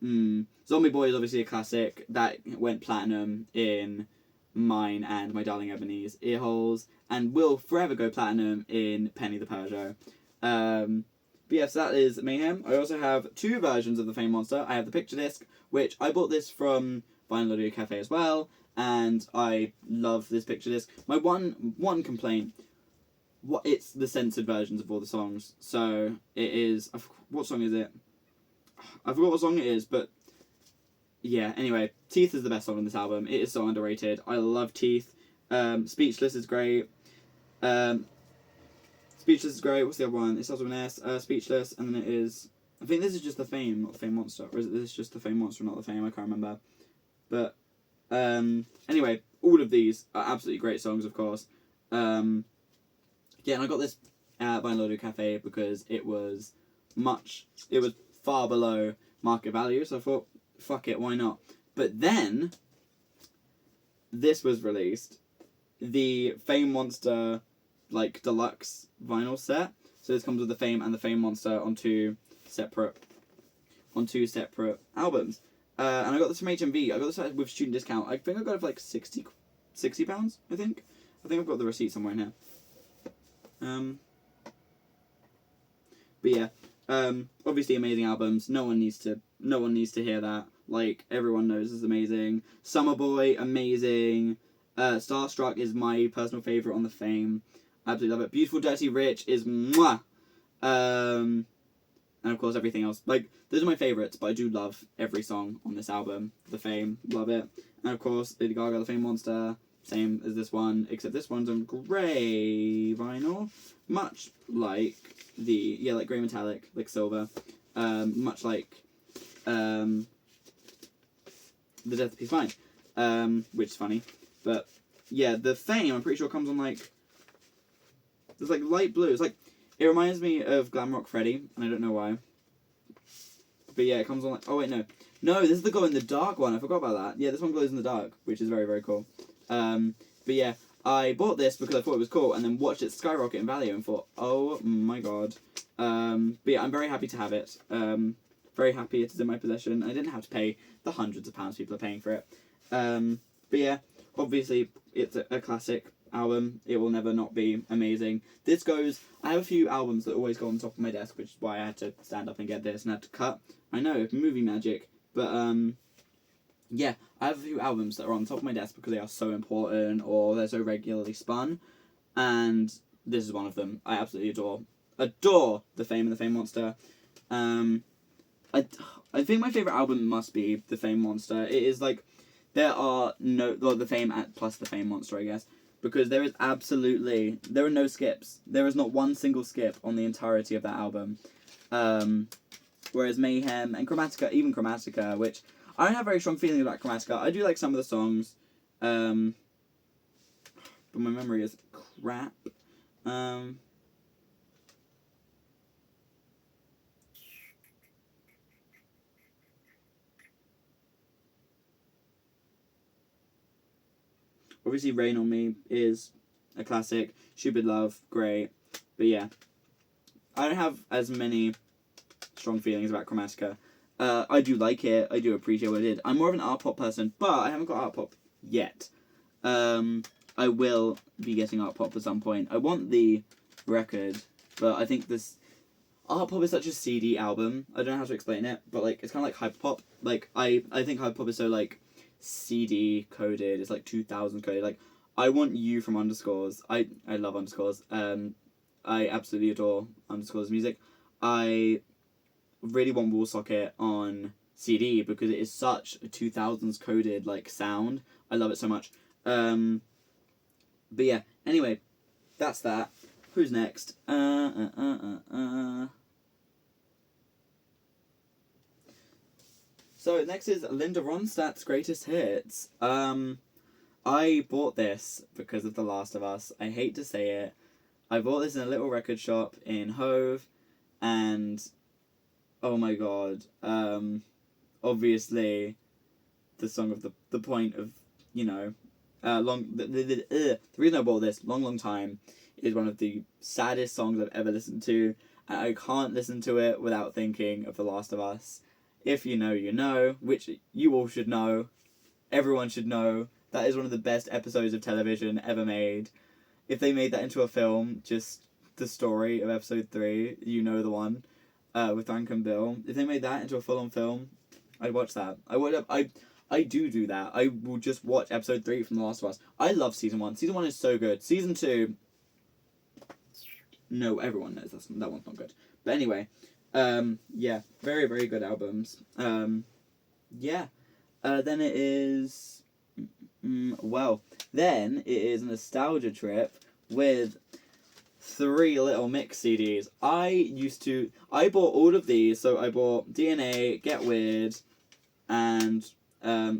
Zombie Boy is obviously a classic. That went platinum in mine and My Darling Ebony's earholes, and will forever go platinum in Penny the Peugeot. But yes, that is Mayhem. I also have 2 versions of the Fame Monster. I have the picture disc, which I bought this from Vinyl Audio Cafe as well, and I love this picture disc. My one complaint, it's the censored versions of all the songs. So it is... What song is it? I forgot what song it is, but yeah, anyway, Teeth is the best song on this album. It is so underrated. I love Teeth. Speechless is great. Speechless is great. What's the other one? It starts with an S. Speechless, and then it is... I think this is just the Fame, not the Fame Monster. Or is it this just the Fame Monster, not the Fame? I can't remember. But, anyway, all of these are absolutely great songs, of course. Yeah, and I got this at Vinyl Audio Cafe because it was far below market value, so I thought, fuck it, why not? But then, this was released. The Fame Monster, like, deluxe vinyl set. So this comes with the Fame and the Fame Monster on two separate albums. And I got this from HMV. I got this with student discount. I think I got it for like £60, I think. I think I've got the receipt somewhere in here. But yeah, obviously amazing albums. No one needs to hear that. Like, everyone knows is amazing. Summer Boy, amazing. Starstruck is my personal favourite on the Fame. Absolutely love it. Beautiful Dirty Rich is mwah. And of course everything else. Like, those are my favourites, but I do love every song on this album. The Fame, love it. And of course, Lady Gaga, The Fame Monster, same as this one, except this one's on grey vinyl. Much like like grey metallic, like silver. Much like The Death of Peace Fine, which is funny. But yeah, the Fame, I'm pretty sure comes on like... There's like light blue. It's like... It reminds me of Glam Rock Freddy, and I don't know why. But yeah, it comes on like... Oh wait, no. No, this is the glow in the dark one. I forgot about that. Yeah, this one glows in the dark, which is very, very cool. But yeah, I bought this because I thought it was cool, and then watched it skyrocket in value and thought, oh my god. But yeah, I'm very happy to have it. Very happy it is in my possession. I didn't have to pay the hundreds of pounds people are paying for it. But yeah, obviously it's a classic album. It will never not be amazing. This goes... I have a few albums that always go on top of my desk, which is why I had to stand up and get this and had to cut. I know, movie magic. But yeah, I have a few albums that are on top of my desk because they are so important or they're so regularly spun, and this is one of them. I absolutely adore The Fame and the Fame Monster. Um, I I think my favorite album must be The Fame Monster. It is like there are no The Fame plus The Fame Monster, I guess, because there are no skips. There is not one single skip on the entirety of that album. Whereas Mayhem and Chromatica, even Chromatica, which I don't have very strong feelings about Chromatica. I do like some of the songs, but my memory is crap. Obviously, Rain on Me is a classic. Stupid Love, great. But yeah, I don't have as many strong feelings about Chromatica. I do like it. I do appreciate what it did. I'm more of an art pop person, but I haven't got art pop yet. I will be getting art pop at some point. I want the record, but I think this art pop is such a CD album. I don't know how to explain it, but like it's kind of like hyper pop. Like I think hyper pop is so like CD coded. It's like 2000 coded. Like I want You from Underscores. I love Underscores. I absolutely adore Underscores music. I really want Woolsocket on CD because it is such a 2000s coded like sound. I love it so much. But yeah, anyway, that's that. Who's next? So next is Linda Ronstadt's Greatest Hits. I bought this because of The Last of Us. I hate to say it. I bought this in a little record shop in Hove, and oh my god, obviously, the song of the point of, you know, the reason I bought this, Long Long Time, is one of the saddest songs I've ever listened to, and I can't listen to it without thinking of The Last of Us. If you know, you know, which you all should know, everyone should know, that is one of the best episodes of television ever made. If they made that into a film, just the story of episode 3, you know the one, with Frank and Bill. If they made that into a full-on film, I'd watch that. I do that. I will just watch episode 3 from The Last of Us. I love season 1. Season 1 is so good. Season 2, no, everyone knows that one's not good. But anyway, yeah, very, very good albums. Yeah. Then it is... well, then it is a nostalgia trip with 3 Little Mix CDs. I bought all of these, so I bought DNA, Get Weird, and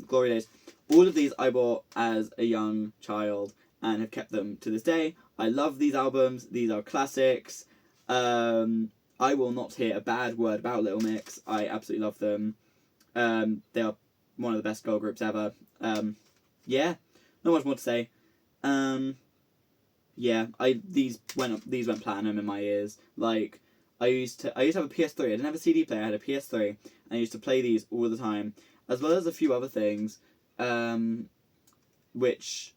Glory Days. All of these I bought as a young child and have kept them to this day. I love these albums. These are classics. I will not hear a bad word about Little Mix. I absolutely love them. They are one of the best girl groups ever. Yeah, not much more to say. Yeah, these went platinum in my ears. Like, I used to have a PS3. I didn't have a CD player. I had a PS3, and I used to play these all the time, as well as a few other things, which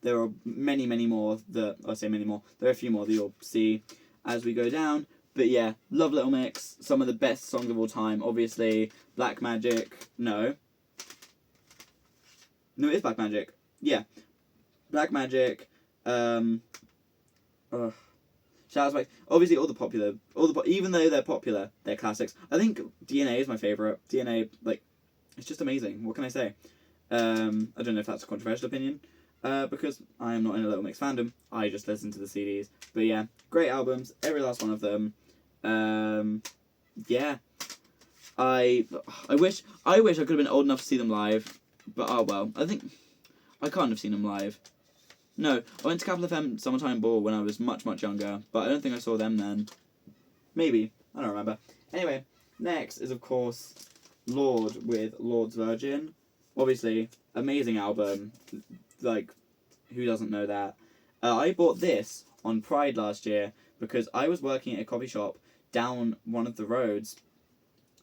there are many, many more that I say many more. There are a few more that you'll see as we go down. But yeah, love Little Mix. Some of the best songs of all time. Obviously, Black Magic. No, it is Black Magic. Yeah, Black Magic. Shout out to obviously even though they're popular, they're classics. I think DNA is my favorite. DNA, like, it's just amazing. What can I say? I don't know if that's a controversial opinion, because I am not in a Little Mix fandom. I just listen to the CDs. But yeah, great albums, every last one of them. Yeah, I wish I could have been old enough to see them live, but oh well. I think I can't have seen them live. No, I went to Capital FM Summertime Ball when I was much, much younger, but I don't think I saw them then. Maybe. I don't remember. Anyway, next is, of course, Lorde with Lord's Virgin. Obviously, amazing album. Like, who doesn't know that? I bought this on Pride last year because I was working at a coffee shop down one of the roads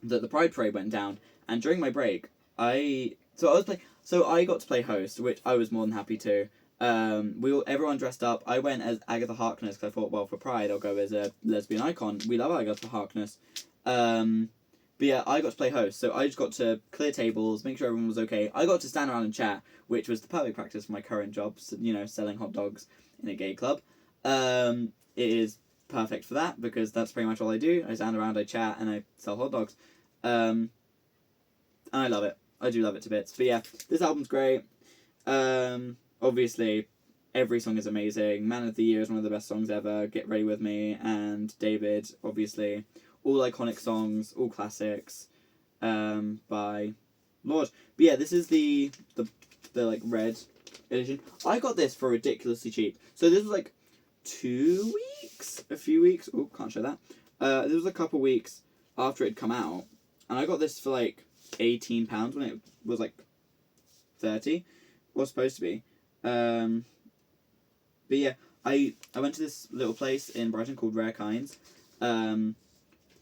that the Pride Parade went down, and during my break, I got to play host, which I was more than happy to. Everyone dressed up. I went as Agatha Harkness because I thought, well, for Pride, I'll go as a lesbian icon. We love Agatha Harkness. But But yeah, I got to play host, so I just got to clear tables, make sure everyone was okay. I got to stand around and chat, which was the perfect practice for my current job, so, selling hot dogs in a gay club. It is perfect for that, because that's pretty much all I do. I stand around, I chat, and I sell hot dogs. And I love it. I do love it to bits. But yeah, this album's great. Obviously, every song is amazing. Man of the Year is one of the best songs ever. Get Ready With Me and David, obviously. All iconic songs, all classics, by Lord. But yeah, this is the like red edition. I got this for ridiculously cheap. So this was like a few weeks. Oh, can't show that. This was a couple weeks after it had come out, and I got this for like £18 when it was like 30, was supposed to be. But yeah, I went to this little place in Brighton called Rare Kinds.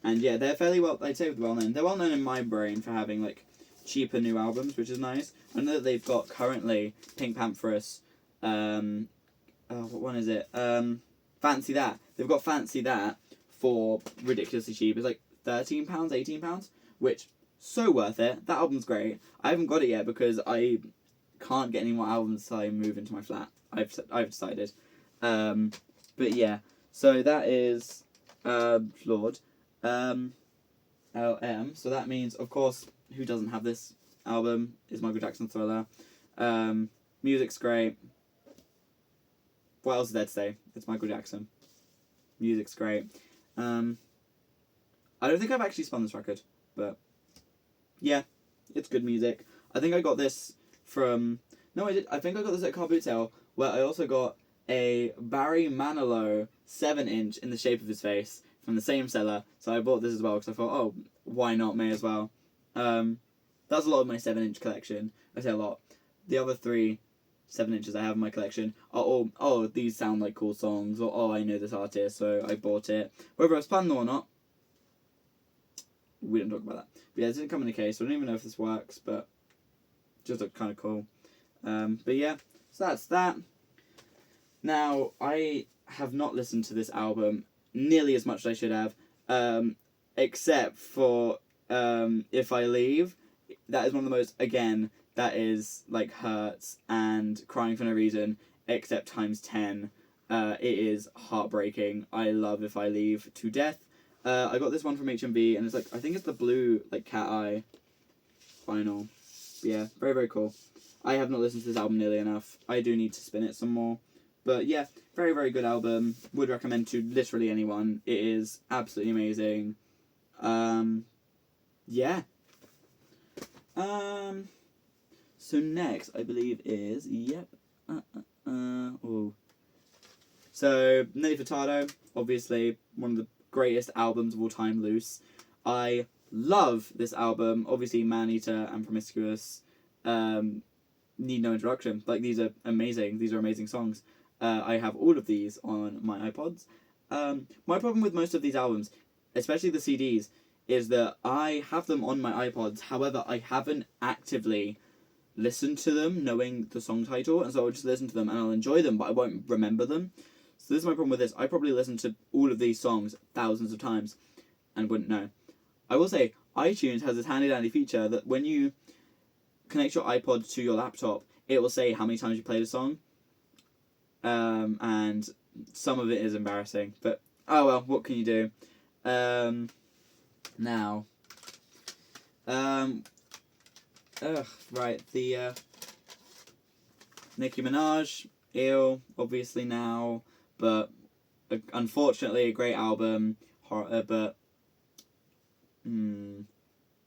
And yeah, they're fairly I'd say well known. They're well known in my brain for having like cheaper new albums, which is nice. I know that they've got currently Pink Pantheress, what one is it? Fancy That. They've got Fancy That for ridiculously cheap. It's like £13, £18, which so worth it. That album's great. I haven't got it yet because I can't get any more albums until I move into my flat. I've decided. But yeah, so that is Lord. LM. So that means, of course, who doesn't have this album is Michael Jackson Thriller. Music's great. What else is there to say? It's Michael Jackson. Music's great. I don't think I've actually spun this record, but yeah, it's good music. I think I got this from... No, I did. I think I got this at Car Boot Sale, where I also got a Barry Manilow 7-inch in the shape of his face from the same seller. So I bought this as well because I thought, oh, why not? May as well. That's a lot of my 7-inch collection. I say a lot. The other 3 7-inches I have in my collection are all, oh, these sound like cool songs, or oh, I know this artist, so I bought it. Whether I was planning or not, we don't talk about that. But yeah, it didn't come in a case, so I don't even know if this works, but just looked kind of cool. But yeah, so that's that. Now, I have not listened to this album nearly as much as I should have, except for If I Leave. That is one of the most, again, that is like Hurts and Crying for No Reason, except times 10. It is heartbreaking. I love If I Leave to death. I got this one from HMV, and it's like, I think it's the blue like cat eye vinyl. Yeah, very, very cool. I have not listened to this album nearly enough. I do need to spin it some more. But yeah, very, very good album. Would recommend to literally anyone. It is absolutely amazing. Yeah. So next, I believe is, yep. Oh. So, Nelly Furtado, obviously, one of the greatest albums of all time, Loose. I love this album. Obviously, Maneater and Promiscuous need no introduction. Like, these are amazing. These are amazing songs. I have all of these on my iPods. My problem with most of these albums, especially the CDs, is that I have them on my iPods. However, I haven't actively listened to them knowing the song title, and so I'll just listen to them and I'll enjoy them, but I won't remember them. So this is my problem with this. I probably listened to all of these songs thousands of times and wouldn't know. I will say, iTunes has this handy dandy feature that when you connect your iPod to your laptop, it will say how many times you played a song. And some of it is embarrassing, but oh well, what can you do? Now, right, the Nicki Minaj, Ill, obviously now, but unfortunately a great album, but Nicki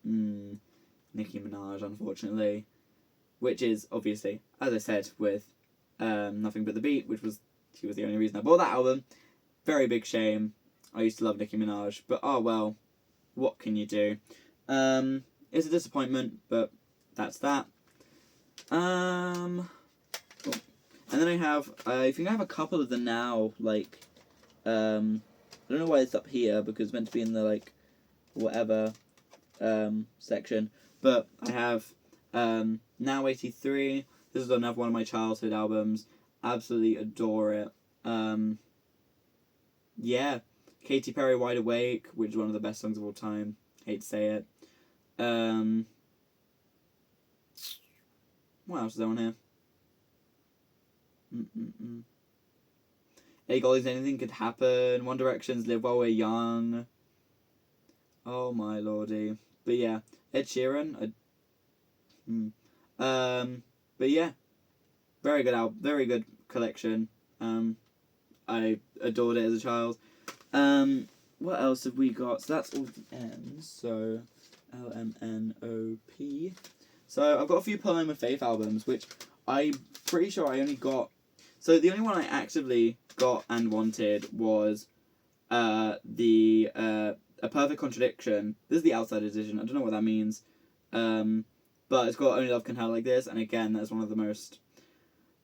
Minaj, unfortunately, which is obviously, as I said, with Nothing But the Beat, she was the only reason I bought that album. Very big shame. I used to love Nicki Minaj, but oh well, what can you do? It's a disappointment, but that's that. And then I think I have a couple of the now, like, I don't know why it's up here, because it's meant to be in the, like, whatever, section, but I have, Now 83, this is another one of my childhood albums, absolutely adore it. Yeah, Katy Perry, Wide Awake, which is one of the best songs of all time, hate to say it. What else is there on here? Hey guys, anything could happen. One Direction's Live While We're Young. Oh my lordy. But yeah, Ed Sheeran. But yeah, very good album, very good collection. I adored it as a child. What else have we got? So that's all the N's. So LMNOP. So I've got a few Poem of Faith albums, which I'm pretty sure I only got. So the only one I actively got and wanted was A Perfect Contradiction. This is the outside edition. I don't know what that means. But it's got Only Love Can Hurt Like This, and again, that's one of the most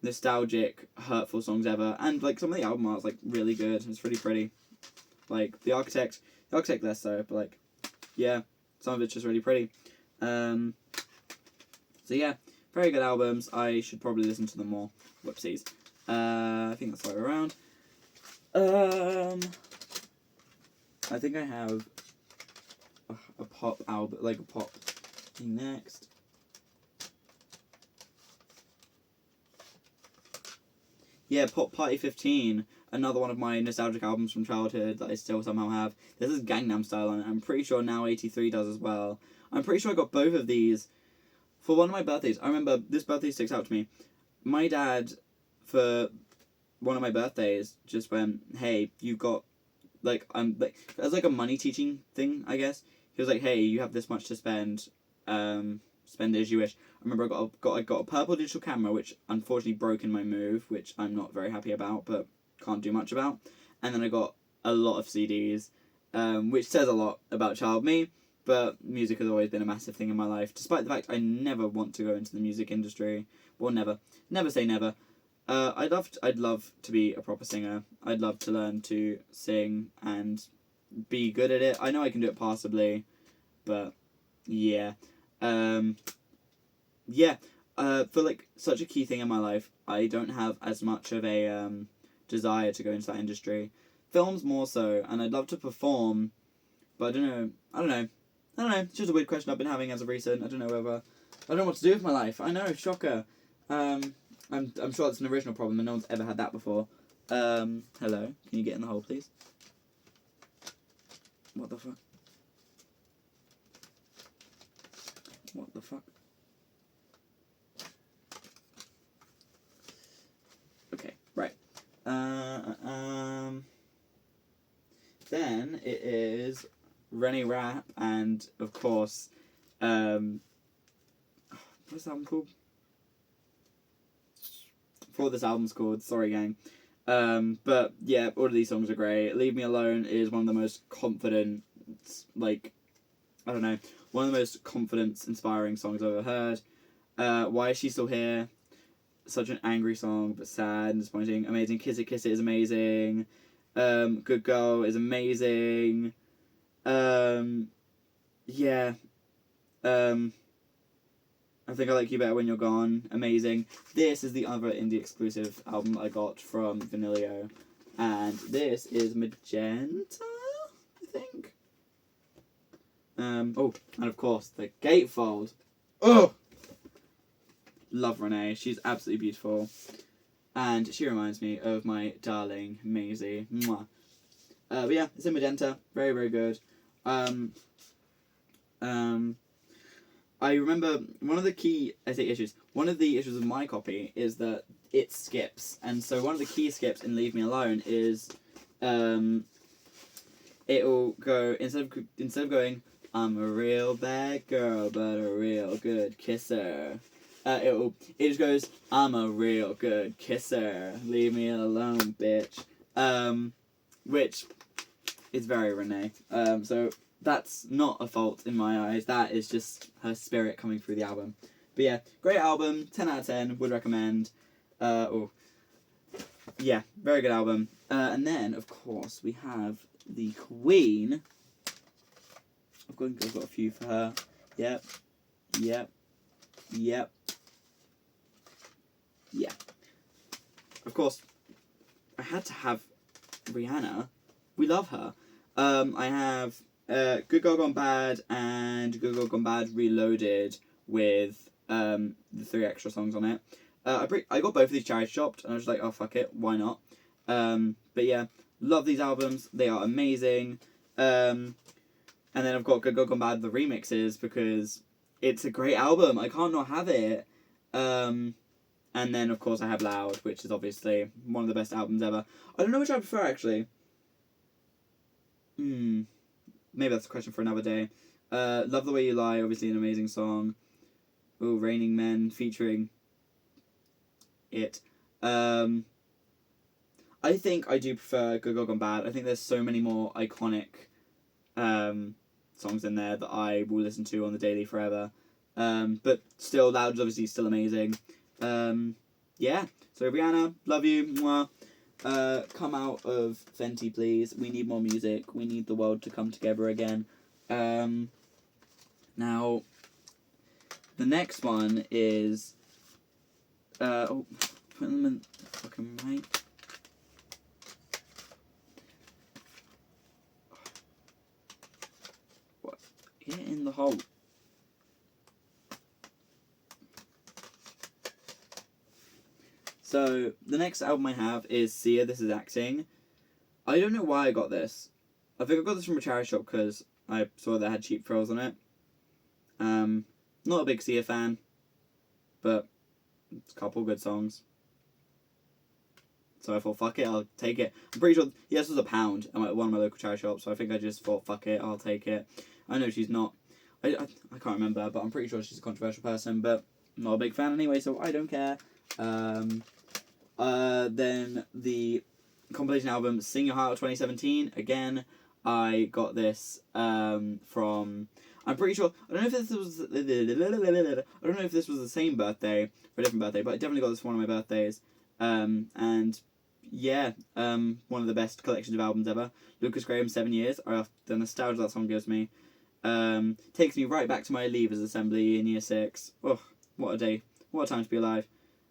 nostalgic, hurtful songs ever. And like some of the album art's like really good. It's really pretty. Like the architect less so, but like yeah, some of it's just really pretty. So yeah, very good albums. I should probably listen to them more. Whoopsies. I think that's the way around. I think I have a pop album, like a pop thing next. Yeah, Pop Party 15, another one of my nostalgic albums from childhood that I still somehow have. This is Gangnam Style on it. I'm pretty sure Now 83 does as well. I'm pretty sure I got both of these for one of my birthdays. I remember this birthday sticks out to me. My dad, for one of my birthdays, just went, "Hey, you got like as like a money teaching thing, I guess." He was like, "Hey, you have this much to spend. Spend it as you wish." I remember I got a purple digital camera, which unfortunately broke in my move, which I'm not very happy about, but can't do much about. And then I got a lot of CDs, which says a lot about child me. But music has always been a massive thing in my life, despite the fact I never want to go into the music industry. Well, never say never. I'd love to be a proper singer. I'd love to learn to sing and be good at it. I know I can do it passably, but yeah. For like such a key thing in my life, I don't have as much of a desire to go into that industry. Films more so, and I'd love to perform, but I don't know. It's just a weird question I've been having as of recent. I don't know what to do with my life. I know, shocker. I'm sure that's an original problem, and no one's ever had that before. Hello, can you get in the hole, please? What the fuck? What the fuck? Okay, right. Then it is Rennie Rapp and, of course, what's the album called? What this album's called, sorry gang. But yeah, all of these songs are great. Leave Me Alone is one of the most confident, like, I don't know, one of the most confidence-inspiring songs I've ever heard. Why Is She Still Here? Such an angry song, but sad and disappointing. Amazing. Kiss It, Kiss It is amazing. Good Girl is amazing. Yeah. I Think I Like You Better When You're Gone. Amazing. This is the other indie exclusive album I got from Vanillio. And this is Magenta, I think. And of course, the Gatefold. Oh! Love Renee. She's absolutely beautiful. And she reminds me of my darling Maisie. Mwah. But yeah, it's in Magenta. Very, very good. I remember one of the issues of my copy is that it skips. And so one of the key skips in Leave Me Alone is it'll go, instead of going, I'm a real bad girl, but a real good kisser. It just goes, I'm a real good kisser. Leave me alone, bitch. Which is very Renee. So that's not a fault in my eyes. That is just her spirit coming through the album. But yeah, great album. 10 out of 10. Would recommend. Yeah, very good album. And then, of course, we have the Queen. I've got a few for her. Yep. Yeah. Of course, I had to have Rihanna. We love her. I have Good Girl Gone Bad and Good Girl Gone Bad Reloaded with the 3 extra songs on it. I got both of these charity shopped, and I was like, oh fuck it, why not? But yeah, love these albums. They are amazing. And then I've got Good Girl Gone Bad the remixes because it's a great album. I can't not have it. And then of course I have Loud, which is obviously one of the best albums ever. I don't know which I prefer actually. Maybe that's a question for another day. Love the Way You Lie, obviously an amazing song. Ooh, Raining Men featuring It. I think I do prefer Good Girl Gone Bad. I think there's so many more iconic songs in there that I will listen to on the daily forever. But still, Loud is obviously still amazing. Yeah, so Rihanna, love you. Mwah. Come out of Fenty, please. We need more music. We need the world to come together again. Now, the next one is... put them in fucking right. What? Get in the hole. So, the next album I have is Sia, This Is Acting. I don't know why I got this. I think I got this from a charity shop because I saw that it had Cheap Thrills on it. Not a big Sia fan, but it's a couple good songs. So I thought, fuck it, I'll take it. I'm pretty sure, yeah, this was £1 at one of my local charity shops, so I think I just thought, fuck it, I'll take it. I know she's not, I can't remember, but I'm pretty sure she's a controversial person, but I'm not a big fan anyway, so I don't care. Then the compilation album Sing Your Heart of 2017. Again, I got this from. I'm pretty sure. I don't know if this was. I don't know if this was the same birthday or a different birthday, but I definitely got this for one of my birthdays. And yeah, one of the best collections of albums ever. Lucas Graham's 7 Years. The nostalgia that song gives me takes me right back to my Leavers Assembly in Year 6. Oh, what a day! What a time to be alive.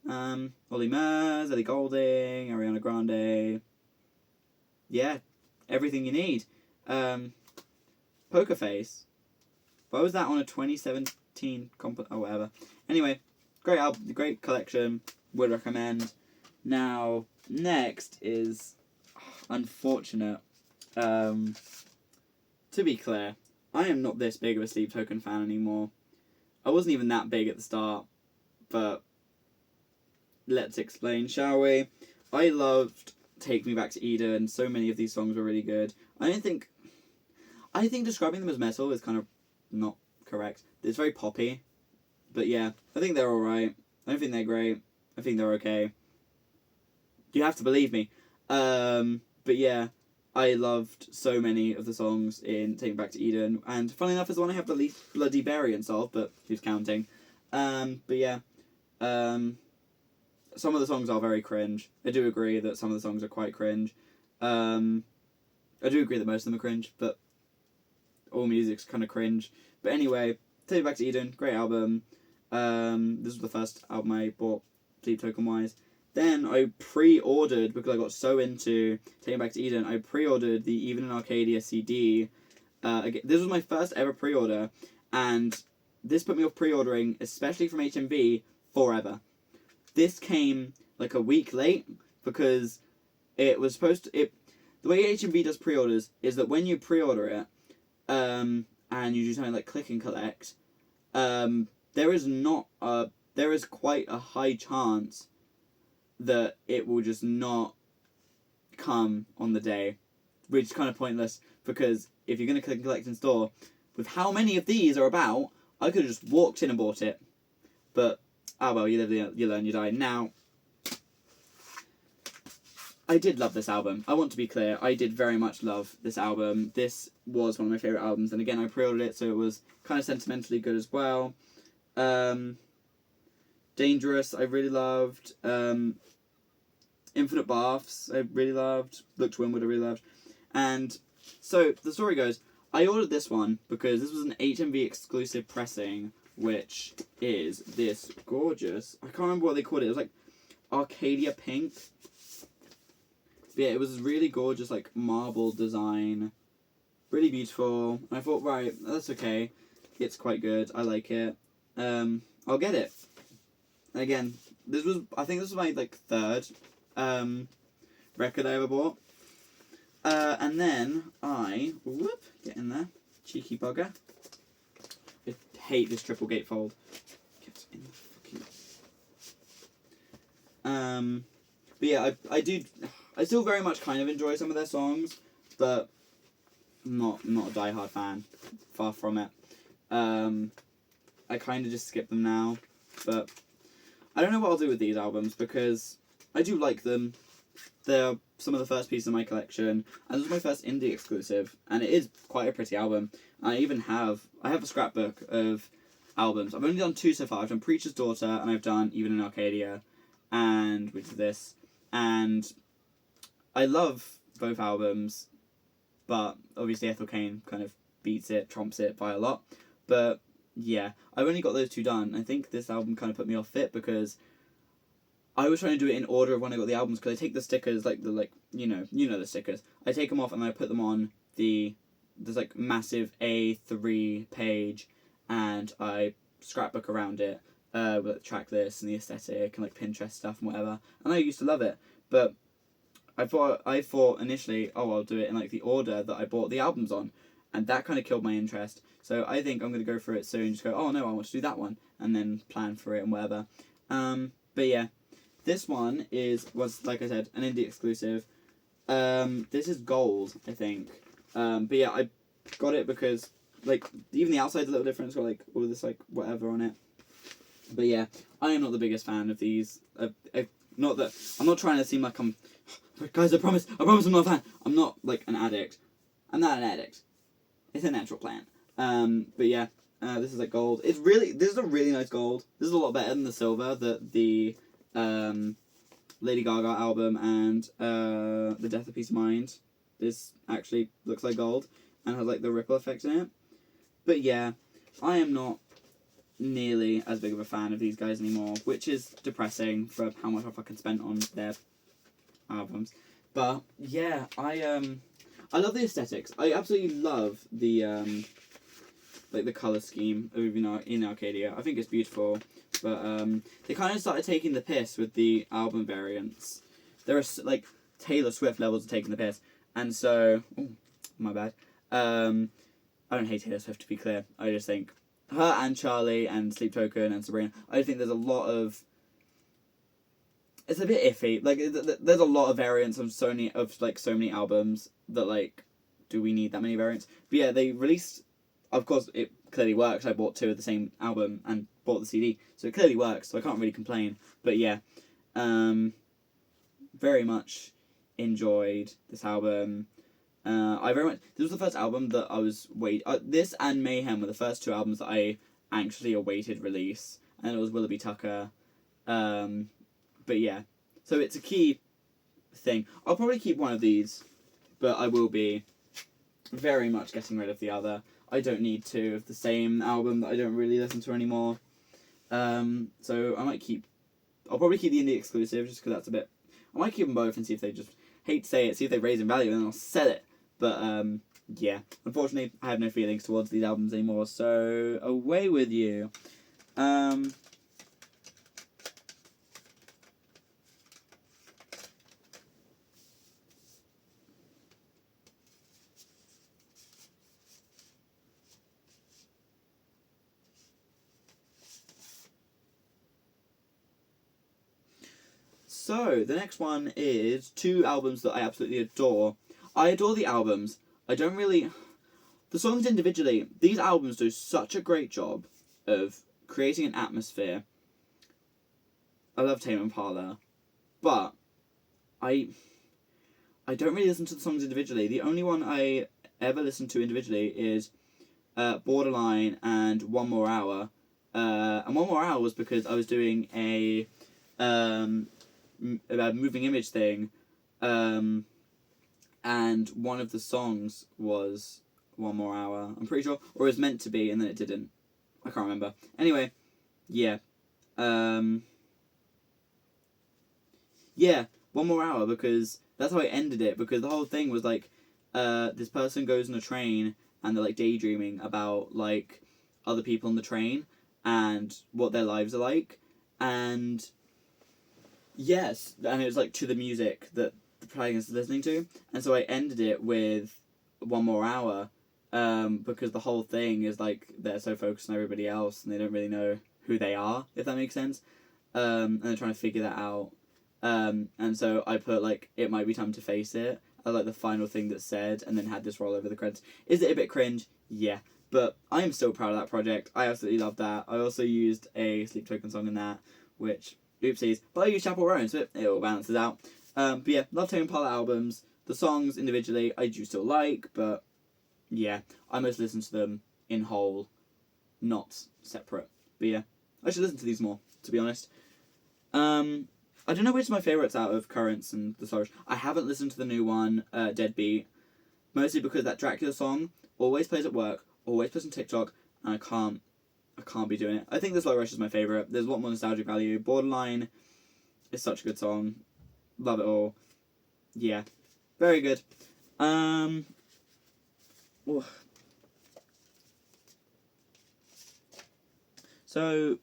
Ollie Murs, Ellie Goulding, Ariana Grande. Yeah, everything you need. Poker Face. Why was that on a 2017 or whatever? Anyway, great album, great collection. Would recommend. Now, next is unfortunate. To be clear, I am not this big of a Sleep Token fan anymore. I wasn't even that big at the start, but let's explain, shall we? I loved Take Me Back to Eden. So many of these songs were really good. I think describing them as metal is kind of not correct. It's very poppy. But yeah, I think they're alright. I don't think they're great. I think they're okay. You have to believe me. But yeah, I loved so many of the songs in Take Me Back to Eden. And funnily enough, is the one I have the least bloody variants of, but who's counting? But yeah. Some of the songs are very cringe. I do agree that some of the songs are quite cringe. I do agree that most of them are cringe, but all music's kind of cringe. But anyway, Take Me Back to Eden, great album. This was the first album I bought, Sleep Token wise. Then I pre-ordered, because I got so into Take Me Back to Eden, I pre-ordered the Even in Arcadia CD. This was my first ever pre-order, and this put me off pre-ordering, especially from HMV, forever. This came like a week late because it was supposed to. The way HMV does pre-orders is that when you pre-order it, and you do something like click and collect, there is quite a high chance that it will just not come on the day, which is kind of pointless because if you're going to click and collect in store, with how many of these are about, I could have just walked in and bought it, but. Oh well, you live, you learn, you die. Now, I did love this album. I want to be clear, I did very much love this album. This was one of my favourite albums, and again, I pre-ordered it, so it was kind of sentimentally good as well. Dangerous, I really loved. Infinite Baths, I really loved. Look to Windward, I really loved. And so, the story goes, I ordered this one because this was an HMV exclusive pressing, which is this gorgeous, I can't remember what they called it, it was like Arcadia Pink. But yeah, it was really gorgeous, like marble design really beautiful. And I thought, right, that's okay. It's quite good. I like it. I'll get it. And again, I think this was my like third record I ever bought. And then get in there, cheeky bugger. I hate this triple gatefold. Get in the fucking. But yeah, I still very much kind of enjoy some of their songs, but not a diehard fan. Far from it. I kind of just skip them now, but I don't know what I'll do with these albums because I do like them. They're some of the first pieces of my collection, and this was my first indie exclusive, and it is quite a pretty album. I have a scrapbook of albums. I've only done 2 so far. I've done Preacher's Daughter, and I've done Even in Arcadia, and which is this. And I love both albums, but obviously Ethel Cain kind of trumps it by a lot. But yeah, I've only got those 2 done. I think this album kind of put me off it because I was trying to do it in order of when I got the albums, because I take the stickers, you know the stickers. I take them off and I put them on this like massive A3 page, and I scrapbook around it with the track list and the aesthetic and like Pinterest stuff and whatever. And I used to love it, but I thought initially, oh, I'll do it in like the order that I bought the albums on, and that kind of killed my interest. So I think I'm gonna go for it soon. Just go, oh no, I want to do that one, and then plan for it and whatever. But yeah. This one was like I said, an indie exclusive. This is gold, I think. But yeah, I got it because like even the outside's a little different. It's got like all this like whatever on it. But yeah, I am not the biggest fan of these. Not that I'm not trying to seem like I'm. Guys, I promise I'm not a fan. I'm not like an addict. I'm not an addict. It's a natural plant. But yeah, this is like gold. This is a really nice gold. This is a lot better than the silver that the Lady Gaga album and The Death of Peace of Mind. This actually looks like gold and has like the ripple effect in it. But yeah, I am not nearly as big of a fan of these guys anymore, which is depressing for how much I fucking spent on their albums. But yeah, I love the aesthetics. I absolutely love the like the colour scheme of in Arcadia. I think it's beautiful. But they kind of started taking the piss with the album variants. There are like Taylor Swift levels of taking the piss, and so my bad. I don't hate Taylor Swift, to be clear. I just think her and Charlie and Sleep Token and Sabrina. I think there's a lot of. It's a bit iffy. Like there's a lot of variants of so many albums that like, do we need that many variants? But yeah, they released. Of course, it clearly works. I bought 2 of the same album and bought the CD, so it clearly works. So I can't really complain. But yeah, very much enjoyed this album. This was the first album that I was this and Mayhem were the first 2 albums that I anxiously awaited release, and it was Willoughby Tucker. But yeah, so it's a key thing. I'll probably keep one of these, but I will be very much getting rid of the other. I don't need 2 of the same album that I don't really listen to anymore. So I'll probably keep the indie exclusive just because that's a bit. I might keep them both and see if they just hate to say it, see if they raise in value, and then I'll sell it. But yeah, unfortunately, I have no feelings towards these albums anymore. So away with you. So, the next one is 2 albums that I absolutely adore. I adore the albums. I don't really. The songs individually, these albums do such a great job of creating an atmosphere. I love Tame Impala, but I don't really listen to the songs individually. The only one I ever listen to individually is Borderline and One More Hour. And One More Hour was because I was doing a moving image thing, and one of the songs was One More Hour, I'm pretty sure, or it was meant to be and then it didn't. I can't remember. Anyway, yeah. Yeah, One More Hour, because that's how I ended it, because the whole thing was like, this person goes on a train and they're like daydreaming about like other people on the train and what their lives are like, and yes, and it was like to the music that the protagonist is listening to, and so I ended it with one more hour, because the whole thing is like they're so focused on everybody else and they don't really know who they are, if that makes sense, and they're trying to figure that out, and so I put like it might be time to face it. I like the final thing that's said, and then had this roll over the credits. Is it a bit cringe? Yeah, but I am still proud of that project. I absolutely love that. I also used a Sleep Token song in that, which oopsies, but I used Chapel Roan, so it all balances out. But yeah, love Tame Impala albums. The songs individually I do still like, but yeah, I must listen to them in whole, not separate. But yeah, I should listen to these more, to be honest. I don't know which is my favourites out of Currents and The Slowrush. I haven't listened to the new one, Deadbeat, mostly because that Dracula song always plays at work, always plays on TikTok, and I can't be doing it. I think The Slow Rush is my favourite. There's a lot more nostalgic value. Borderline is such a good song. Love it all. Yeah. Very good. Ooh. So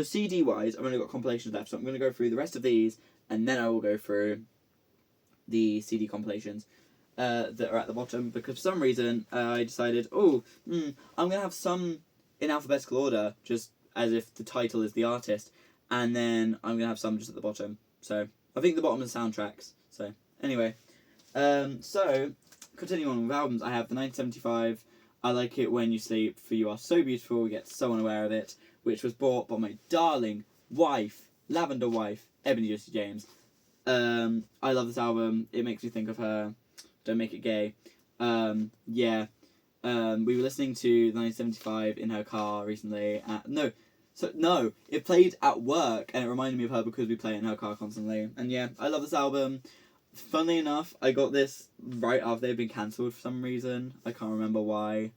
CD wise, I've only got compilations left, so I'm going to go through the rest of these, and then I will go through the CD compilations that are at the bottom, because for some reason I decided, I'm going to have some in alphabetical order, just as if the title is the artist, and then I'm going to have some just at the bottom. So I think the bottom is soundtracks. So anyway, so continuing on with albums, I have the 1975 I Like It When You Sleep, For You Are So Beautiful, Yet So Unaware of It, which was bought by my darling wife, Lavender wife, Ebony Josie James. I love this album. It makes me think of her. Don't Make It Gay. Yeah. We were listening to 1975 in her car recently. It played at work and it reminded me of her because we play it in her car constantly. And yeah, I love this album. Funnily enough, I got this right after they'd been cancelled for some reason. I can't remember why.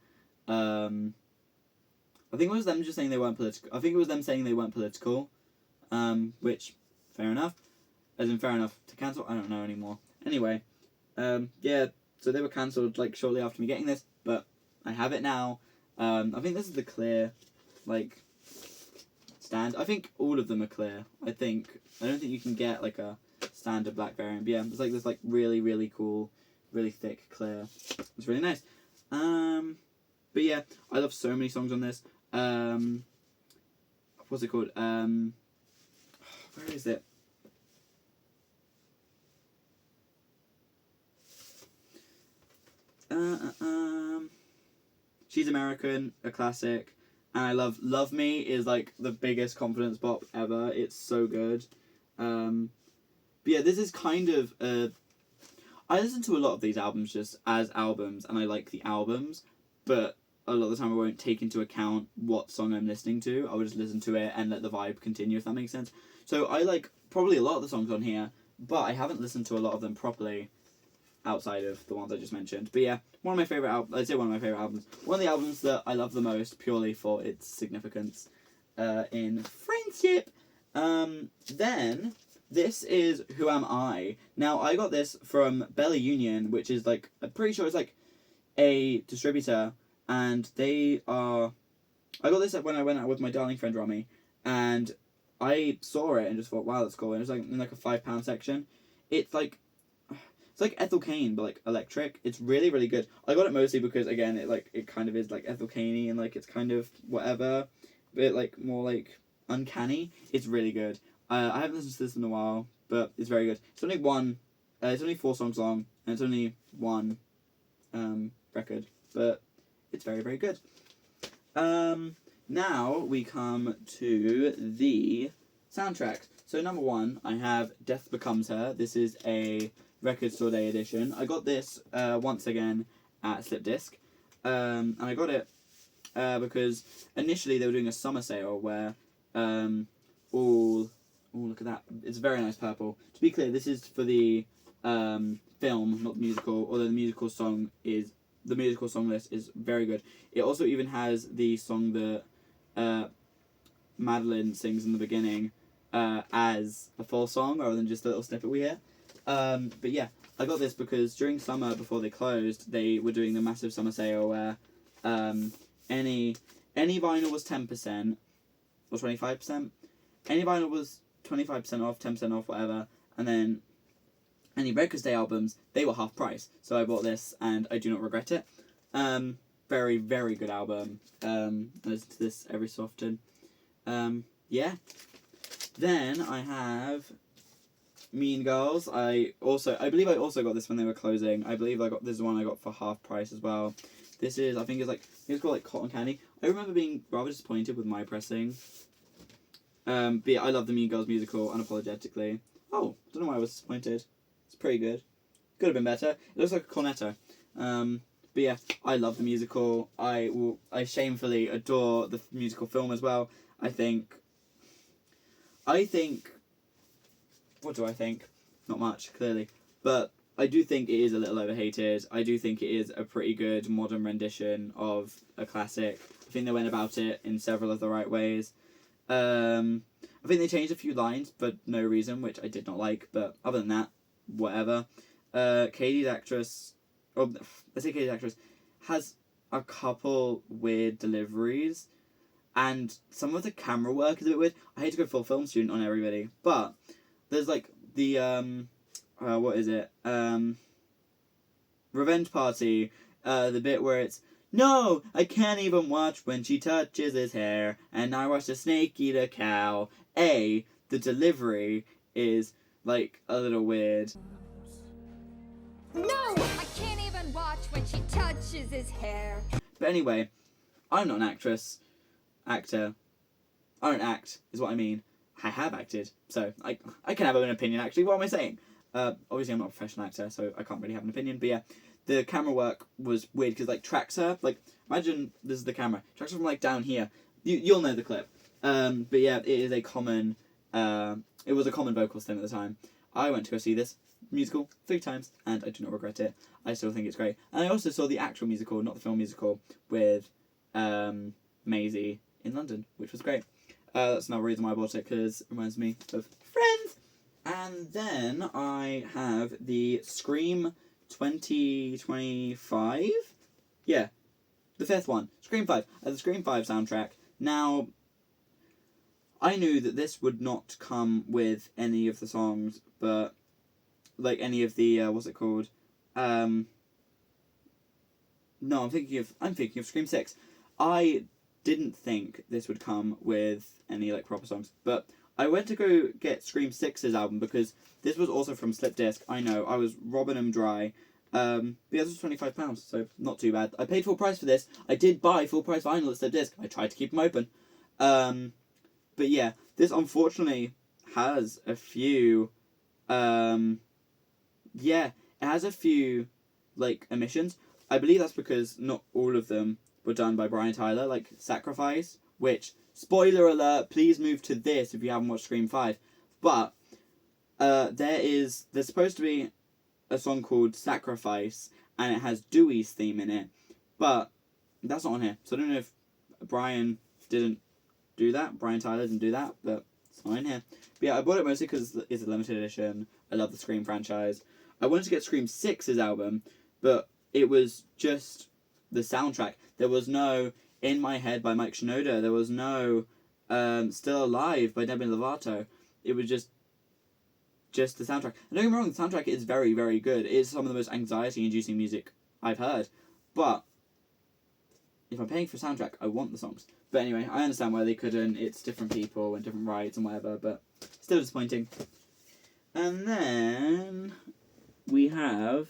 I think it was them just saying they weren't political. I think it was them saying they weren't political, which, fair enough. As in, fair enough to cancel. I don't know anymore. Anyway, yeah. So they were cancelled like shortly after me getting this, but I have it now. I think this is the clear, like, stand. I think all of them are clear. I don't think you can get like a standard black variant. But yeah, it's like this like really really cool, really thick clear. It's really nice. But yeah, I love so many songs on this. What's it called? Where is it? She's American, a classic, and I love Me is like the biggest confidence bop ever. It's so good. But yeah, this is kind of I listen to a lot of these albums just as albums, and I like the albums, but a lot of the time I won't take into account what song I'm listening to. I will just listen to it and let the vibe continue, if that makes sense. So I like probably a lot of the songs on here, but I haven't listened to a lot of them properly outside of the ones I just mentioned. But yeah, one of my favourite albums. I'd say one of my favourite albums. One of the albums that I love the most purely for its significance in friendship. Then this is Who Am I? Now I got this from Bella Union, which is like I'm pretty sure it's like a distributor, and they are. I got this when I went out with my darling friend Romy, and I saw it and just thought, wow, that's cool. And it was like in like a £5 section. It's like Ethel Cain, but like electric. It's really really good. I got it mostly because again, it kind of is like Ethel Cain-y and like it's kind of whatever, but like more like uncanny. It's really good. I haven't listened to this in a while, but it's very good. It's only one. It's only 4 songs long, and it's only one record, but it's very very good. Now we come to the soundtracks. So number 1, I have Death Becomes Her. This is a Record Store Day edition. I got this once again at Slip Disc, and I got it because initially they were doing a summer sale where look at that, it's a very nice purple. To be clear, this is for the film, not the musical, although the musical song list is very good. It also even has the song that Madeline sings in the beginning as a full song rather than just a little snippet we hear. But yeah, I got this because during summer, before they closed, they were doing the massive summer sale where any vinyl was 10% or 25%. Any vinyl was 25% off, 10% off, whatever, and then any Records Day albums, they were half price. So I bought this, and I do not regret it. Very, very good album. I listen to this every so often. Yeah. Then I have Mean Girls. I believe I also got this when they were closing. I believe this is one I got for half price as well. This is, I think it's called like Cotton Candy. I remember being rather disappointed with my pressing. But yeah, I love the Mean Girls musical unapologetically. Oh, I don't know why I was disappointed. It's pretty good. Could have been better. It looks like a cornetto. But yeah, I love the musical. I shamefully adore the musical film as well. I think. What do I think? Not much, clearly. But I do think it is a little overhated. I do think it is a pretty good modern rendition of a classic. I think they went about it in several of the right ways. I think they changed a few lines for no reason, which I did not like. But other than that, whatever. Katie's actress, has a couple weird deliveries. And some of the camera work is a bit weird. I hate to go full film student on everybody, but there's like the what is it? Revenge Party. The bit where it's, no, I can't even watch when she touches his hair, and I watched a snake eat a cow. The delivery is like a little weird. No, I can't even watch when she touches his hair. But anyway, I'm not an actor. I don't act, is what I mean. I have acted, so I can have an opinion, actually. What am I saying? Obviously, I'm not a professional actor, so I can't really have an opinion. But yeah, the camera work was weird, because, like, tracks her. Like, imagine this is the camera. Tracks her from, like, down here. You'll know the clip. But yeah, it is a common... it was a common vocals thing at the time. I went to go see this musical 3 times, and I do not regret it. I still think it's great. And I also saw the actual musical, not the film musical, with Maisie in London, which was great. That's another reason why I bought it, because it reminds me of Friends. And then I have the Scream 2025. Yeah, the 5th one. Scream 5. The Scream 5 soundtrack. Now, I knew that this would not come with any of the songs, but like any of the what's it called? No, I'm thinking of Scream 6. I didn't think this would come with any like proper songs, but I went to go get Scream 6's album because this was also from Slip Disc. I know, I was robbing them dry. But yeah, this was £25, so not too bad. I paid full price for this. I did buy full price vinyl at Slip Disc. I tried to keep them open. But yeah, this unfortunately has a few, it has a few, like, omissions. I believe that's because not all of them were done by Brian Tyler, like Sacrifice, which, spoiler alert, please move to this if you haven't watched Scream 5. But, there's supposed to be a song called Sacrifice, and it has Dewey's theme in it, but that's not on here. So I don't know if Brian Tyler didn't do that, but it's not in here. But yeah, I bought it mostly because it's a limited edition. I love the Scream franchise. I wanted to get Scream 6's album, but it was just the soundtrack. There was no In My Head by Mike Shinoda. There was no Still Alive by Demi Lovato. It was just the soundtrack. And don't get me wrong, the soundtrack is very, very good. It is some of the most anxiety-inducing music I've heard. But if I'm paying for a soundtrack, I want the songs. But anyway, I understand why they couldn't. It's different people and different rights and whatever, but still disappointing. And then we have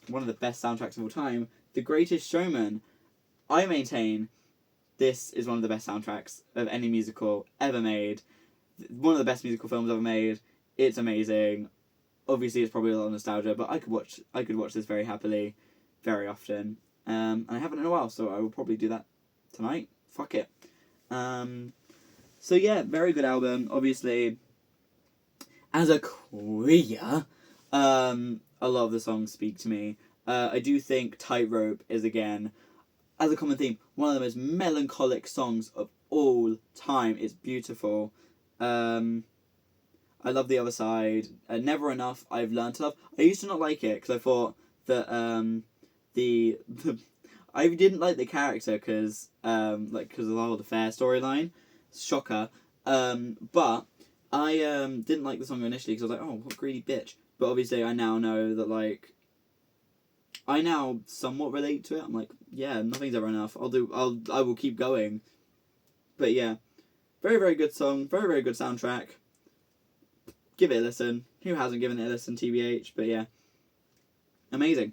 one of the best soundtracks of all time, The Greatest Showman. I maintain this is one of the best soundtracks of any musical ever made. One of the best musical films ever made. It's amazing. Obviously, it's probably a lot of nostalgia, but I could watch this very happily, very often. And I haven't in a while, so I will probably do that tonight. Fuck it. So yeah, very good album. Obviously, as a queer, a lot of the songs speak to me. I do think Tightrope is, again, as a common theme, one of the most melancholic songs of all time. It's beautiful. I love The Other Side. Never Enough, I've learned to love. I used to not like it because I thought that the I didn't like the character because of the whole affair storyline. Shocker. But I didn't like the song initially because I was like, oh, what greedy bitch. But obviously, I now know that like I now somewhat relate to it. I'm like, yeah, nothing's ever enough. I will keep going. But yeah, very, very good song. Very, very good soundtrack. Give it a listen. Who hasn't given it a listen, TBH? But yeah, amazing.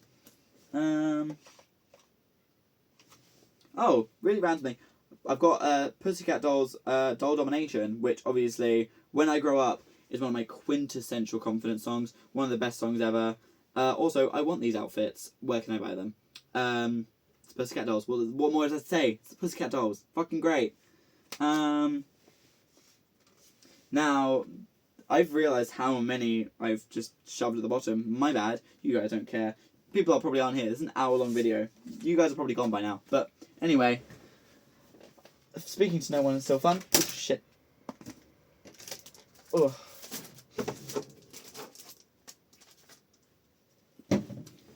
Oh, really randomly, I've got Pussycat Dolls Doll Domination, which obviously, when I grow up, is one of my quintessential confidence songs. One of the best songs ever. Also, I want these outfits. Where can I buy them? It's Pussycat Dolls. What more does I say? It's Pussycat Dolls. Fucking great. Now, I've realised how many I've just shoved at the bottom. My bad. You guys don't care. People probably aren't here. This is an hour-long video. You guys are probably gone by now. But anyway, speaking to no one is still fun. Oh, shit. Oh.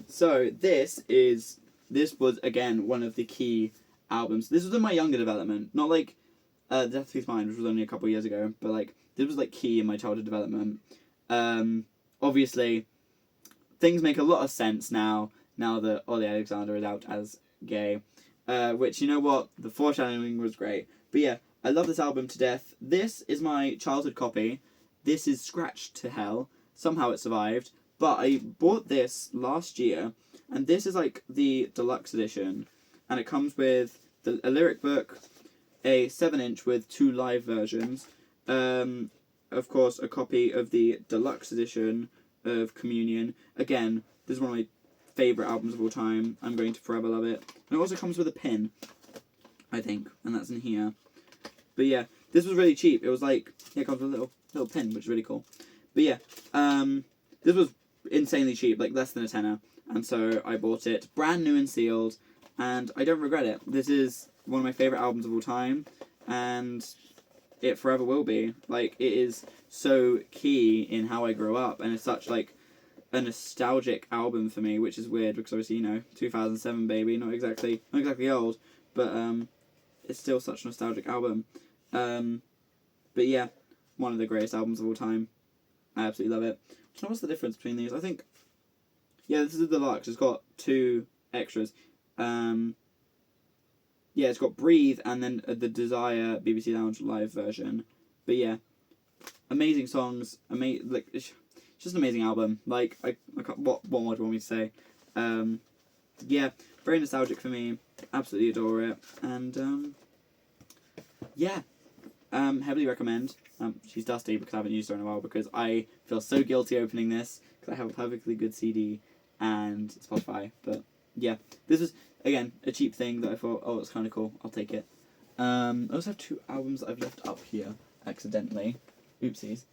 So this was again one of the key albums. This was in my younger development, not like Death of Peace Mind, which was only a couple of years ago, but like this was like key in my childhood development. Obviously, things make a lot of sense now that Ollie Alexander is out as gay. Which, you know what, the foreshadowing was great. But yeah, I love this album to death. This is my childhood copy. This is scratched to hell. Somehow it survived. But I bought this last year, and this is like the deluxe edition, and it comes with a lyric book, a 7-inch with 2 live versions, of course a copy of the deluxe edition of Communion. Again, this is one of my favourite albums of all time. I'm going to forever love it. And it also comes with a pin, I think, and that's in here. But yeah, this was really cheap. It was like, yeah, it comes with a little pin, which is really cool. But yeah, this was insanely cheap, like less than a tenner, and so I bought it brand new and sealed, and I don't regret it. This is one of my favourite albums of all time, and it forever will be. Like, it is so key in how I grew up, and it's such like a nostalgic album for me, which is weird because obviously, you know, 2007 baby, not exactly old, but it's still such a nostalgic album. But yeah, one of the greatest albums of all time. I absolutely love it. So what's the difference between these? I think, yeah, this is the deluxe. It's got 2 extras. Yeah, it's got Breathe and then the Desire BBC Lounge live version. But yeah, amazing songs. Like, it's just an amazing album. Like, I can't, what more do you want me to say? Yeah, very nostalgic for me. Absolutely adore it. And yeah, heavily recommend. She's dusty because I haven't used her in a while because I feel so guilty opening this because I have a perfectly good CD and Spotify. But yeah, this is, again, a cheap thing that I thought, oh, it's kind of cool, I'll take it. I also have 2 albums that I've left up here accidentally. Oopsies.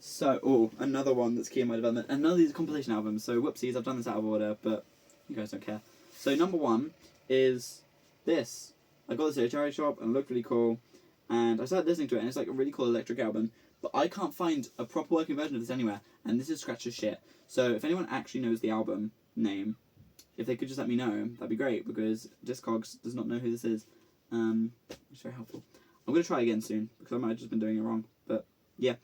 So, another one that's key in my development. And none of these are compilation albums, so whoopsies, I've done this out of order, but you guys don't care. So number 1 is this. I got this at a charity shop and it looked really cool. And I started listening to it, and it's like a really cool electric album. But I can't find a proper working version of this anywhere, and this is scratch as shit. So if anyone actually knows the album name, if they could just let me know, that'd be great, because Discogs does not know who this is. It's very helpful. I'm going to try again soon, because I might have just been doing it wrong. But yeah,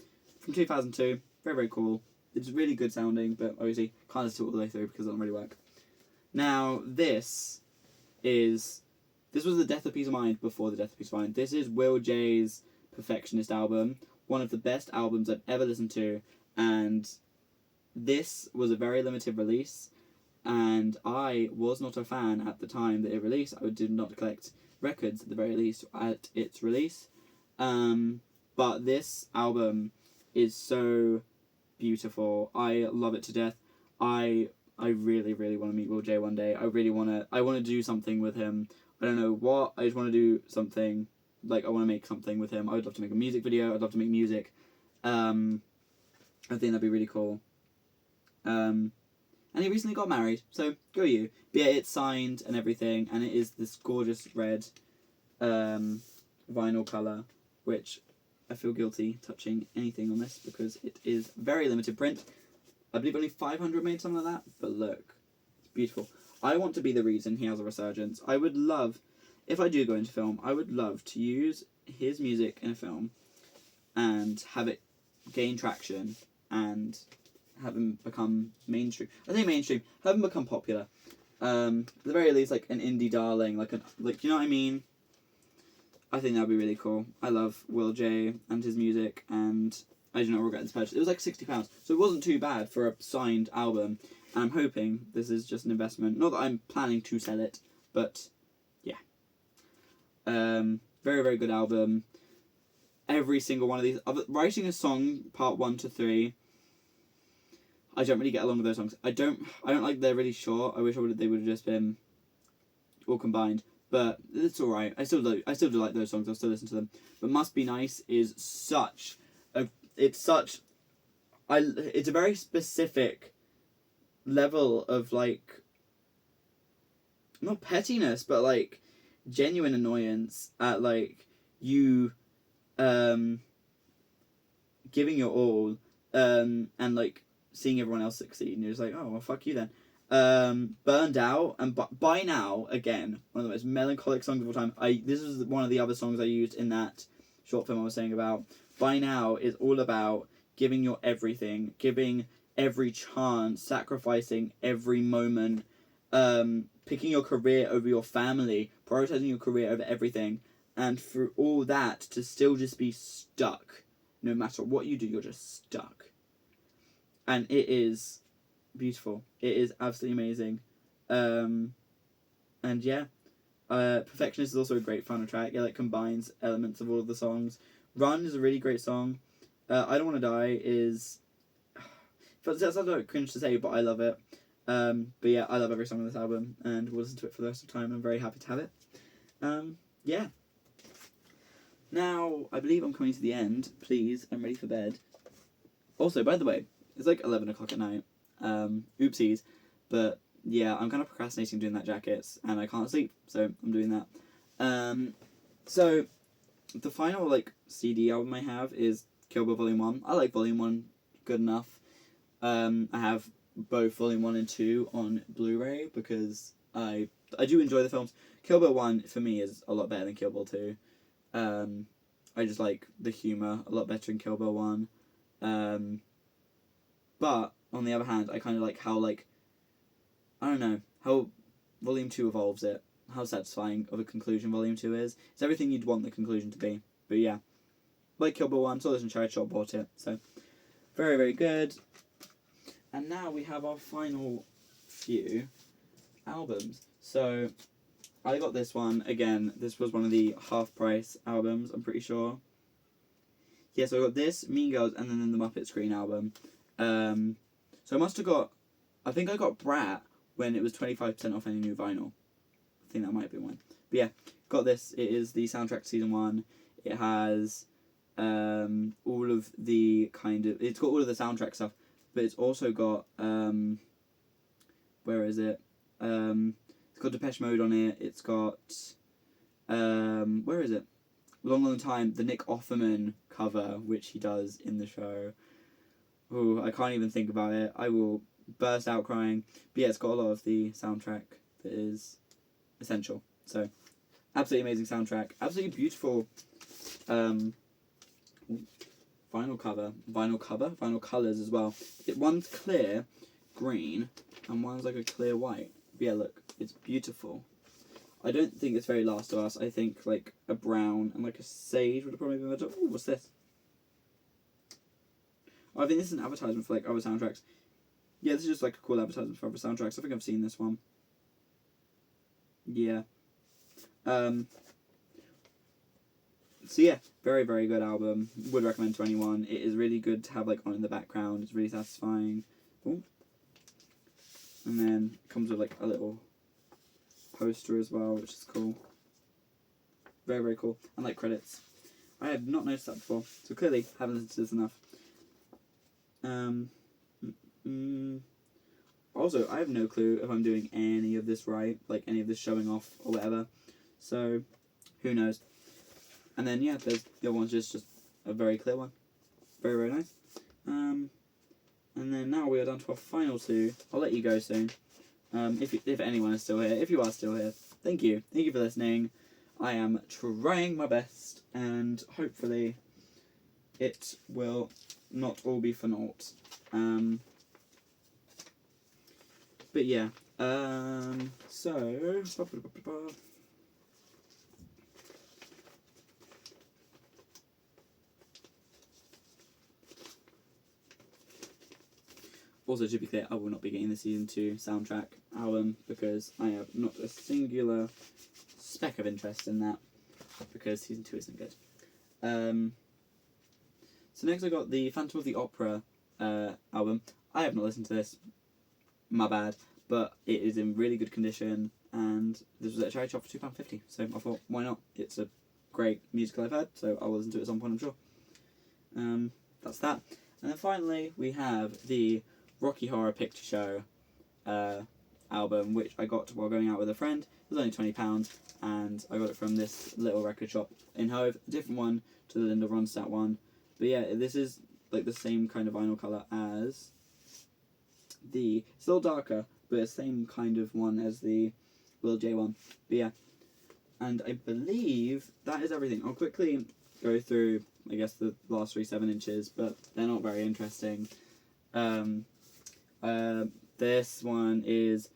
from 2002, very, very cool. It's really good sounding, but obviously can't listen to it all the way through because it doesn't really work. Now, this was the Death of Peace of Mind before the Death of Peace of Mind. This is Will J's Perfectionist album, one of the best albums I've ever listened to, and this was a very limited release, and I was not a fan at the time that it released. I did not collect records at the very least at its release, but this album is so beautiful. I love it to death. I really, really want to meet Will J one day. I want to do something with him. I don't know what, I just want to do something, like I want to make something with him. I would love to make a music video, I'd love to make music. I think that'd be really cool. And he recently got married, so go you. But yeah, it's signed and everything, and it is this gorgeous red vinyl colour, which I feel guilty touching anything on this because it is very limited print. I believe only 500 made something like that, but look, it's beautiful. I want to be the reason he has a resurgence. I would love, if I do go into film, I would love to use his music in a film and have it gain traction and have him become mainstream. I think mainstream, have him become popular. At the very least, like an indie darling, like you know what I mean? I think that'd be really cool. I love Will J and his music, and I do not regret this purchase. It was like £60, so it wasn't too bad for a signed album. And I'm hoping this is just an investment. Not that I'm planning to sell it, but yeah. Very, very good album. Every single one of these. Writing a song, part 1 to 3. I don't really get along with those songs. I don't like they're really short. I wish they would have just been all combined. But it's alright. I still do like those songs. I'll still listen to them. But Must Be Nice is it's a very specific level of like, not pettiness, but like genuine annoyance at like you giving your all and like seeing everyone else succeed, and you're just like, oh well, fuck you then. Burned Out and By Now, again, one of the most melancholic songs of all time. This is one of the other songs I used in that short film I was saying about. By Now is all about giving your everything, giving every chance, sacrificing every moment, picking your career over your family, prioritizing your career over everything, and through all that to still just be stuck. No matter what you do, you're just stuck. And it is beautiful. It is absolutely amazing. And yeah, Perfectionist is also a great final track. It like combines elements of all of the songs. Run is a really great song. I Don't Want to Die is, that's like cringe to say, but I love it. But yeah, I love every song on this album, and we'll listen to it for the rest of the time. I'm very happy to have it. Yeah. Now, I believe I'm coming to the end. Please, I'm ready for bed. Also, by the way, it's like 11 o'clock at night. Oopsies. But yeah, I'm kind of procrastinating doing that jackets, and I can't sleep, so I'm doing that. So the final like CD album I have is Kill Bill Volume 1. I like Volume 1 good enough. I have both Volume 1 and 2 on Blu-ray because I do enjoy the films. Kill Bill 1 for me is a lot better than Kill Bill 2. I just like the humour a lot better in Kill Bill 1. But on the other hand, I kind of like how like, I don't know, how Volume 2 evolves it. How satisfying of a conclusion Volume 2 is. It's everything you'd want the conclusion to be. But yeah, like Kill Bill 1, saw this in charity shop, bought it. So, very, very good. And now we have our final few albums. So, I got this one. Again, this was one of the half-price albums, I'm pretty sure. Yeah, so I got this, Mean Girls, and then the Muppet Screen album. So I must have got, I think I got Brat when it was 25% off any new vinyl. I think that might be one. But yeah, got this. It is the soundtrack to season 1. It has all of the kind of, it's got all of the soundtrack stuff, but it's also got, where is it? It's got Depeche Mode on it. It's got, where is it? Long, Long Time, the Nick Offerman cover, which he does in the show. Ooh, I can't even think about it. I will burst out crying. But yeah, it's got a lot of the soundtrack that is essential. So, absolutely amazing soundtrack. Absolutely beautiful vinyl colours as well. One's clear green and one's like a clear white. But yeah, look, it's beautiful. I don't think it's very Last of Us. I think like a brown and like a sage would have probably been better. Ooh, what's this? Oh, I think this is an advertisement for like other soundtracks. Yeah, this is just like a cool advertisement for other soundtracks. I think I've seen this one. Yeah. So yeah, very, very good album. Would recommend to anyone. It is really good to have like on in the background. It's really satisfying. Ooh. And then it comes with like a little poster as well, which is cool. Very, very cool. And like credits. I have not noticed that before, so clearly haven't listened to this enough. Also, I have no clue if I'm doing any of this right, like any of this showing off or whatever. So, who knows? And then yeah, there's the other ones just a very clear one. Very, very nice. And then now we are down to our final two. I'll let you go soon. If anyone is still here. If you are still here, thank you. Thank you for listening. I am trying my best, and hopefully it will not all be for naught. But yeah. So... Also, to be clear, I will not be getting the Season 2 soundtrack album because I have not a singular speck of interest in that because Season 2 isn't good. So next I got the Phantom of the Opera album. I have not listened to this, my bad, but it is in really good condition and this was at a charity shop for £2.50, so I thought, why not? It's a great musical I've heard, so I'll listen to it at some point, I'm sure. That's that. And then finally we have the Rocky Horror Picture Show album, which I got while going out with a friend. It was only £20, and I got it from this little record shop in Hove. A different one to the Linda Ronstadt one. But yeah, this is like the same kind of vinyl colour as the... It's a little darker, but it's the same kind of one as the Will J one. But yeah. And I believe that is everything. I'll quickly go through, I guess, the last 3 7-inches, but they're not very interesting. This one is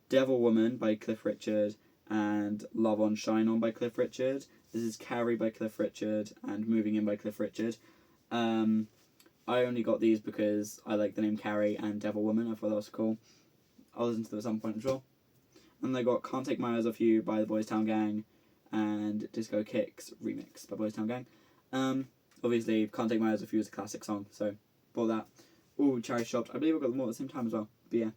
Devil Woman by Cliff Richard and Love on Shine On by Cliff Richard. This is Carrie by Cliff Richard and Moving In by Cliff Richard. I only got these because I like the name Carrie and Devil Woman. I thought that was cool. I'll listen to them at some point, I'm sure. And they got Can't Take My Eyes Off You by the Boys Town Gang and Disco Kicks remix by Boys Town Gang. Obviously, Can't Take My Eyes Off You is a classic song, so bought that. All charity shopped. I believe I got them all at the same time as well. But yeah.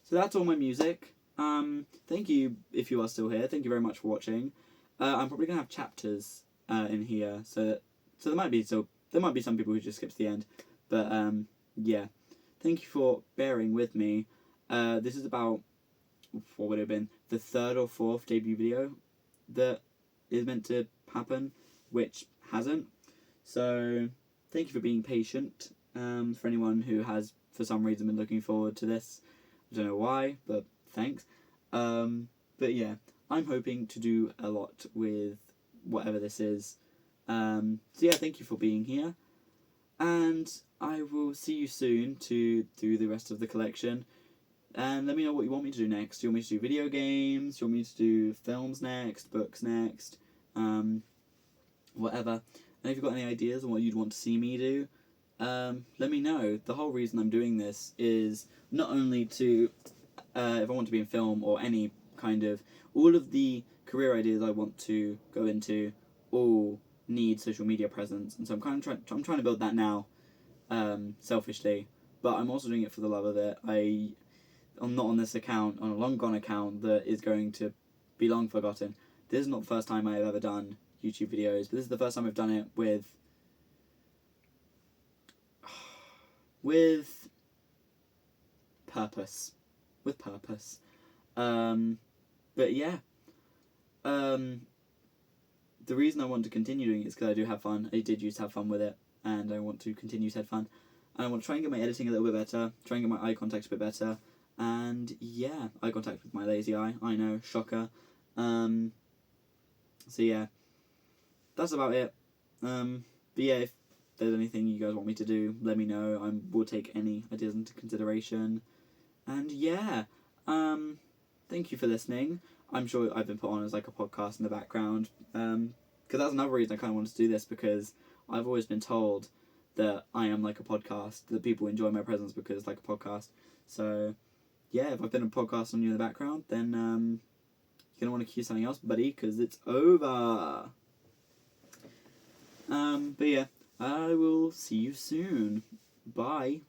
So that's all my music. Thank you if you are still here. Thank you very much for watching. I'm probably gonna have chapters in here, so there might be some people who just skip to the end. But yeah. Thank you for bearing with me. This is about, what would it have been, the 3rd or 4th debut video that is meant to happen, which hasn't. So thank you for being patient. For anyone who has for some reason been looking forward to this, I don't know why, but thanks. But yeah, I'm hoping to do a lot with whatever this is. So yeah, thank you for being here, and I will see you soon to do the rest of the collection. And let me know what you want me to do next. Do you want me to do video games? Do you want me to do films next? Books next? Whatever. And if you've got any ideas on what you'd want to see me do, let me know. The whole reason I'm doing this is not only to, if I want to be in film or any kind of, all of the career ideas I want to go into all need social media presence, and so I'm trying to build that now, selfishly, but I'm also doing it for the love of it. I'm not on this account, on a long gone account that is going to be long forgotten. This is not the first time I have ever done YouTube videos, but this is the first time I've done it with purpose. With purpose. But yeah. The reason I want to continue doing it is because I do have fun. I did used to have fun with it, and I want to continue to have fun. And I want to try and get my editing a little bit better, try and get my eye contact a bit better, and yeah, eye contact with my lazy eye, I know, shocker. So yeah, that's about it. But yeah, if there's anything you guys want me to do, let me know. I will take any ideas into consideration. And yeah, thank you for listening. I'm sure I've been put on as like a podcast in the background, because that's another reason I kind of wanted to do this, because I've always been told that I am like a podcast, that people enjoy my presence because it's like a podcast. So yeah, if I've been a podcast on you in the background, then you're gonna want to cue something else, buddy, because it's over. But yeah, I will see you soon. Bye.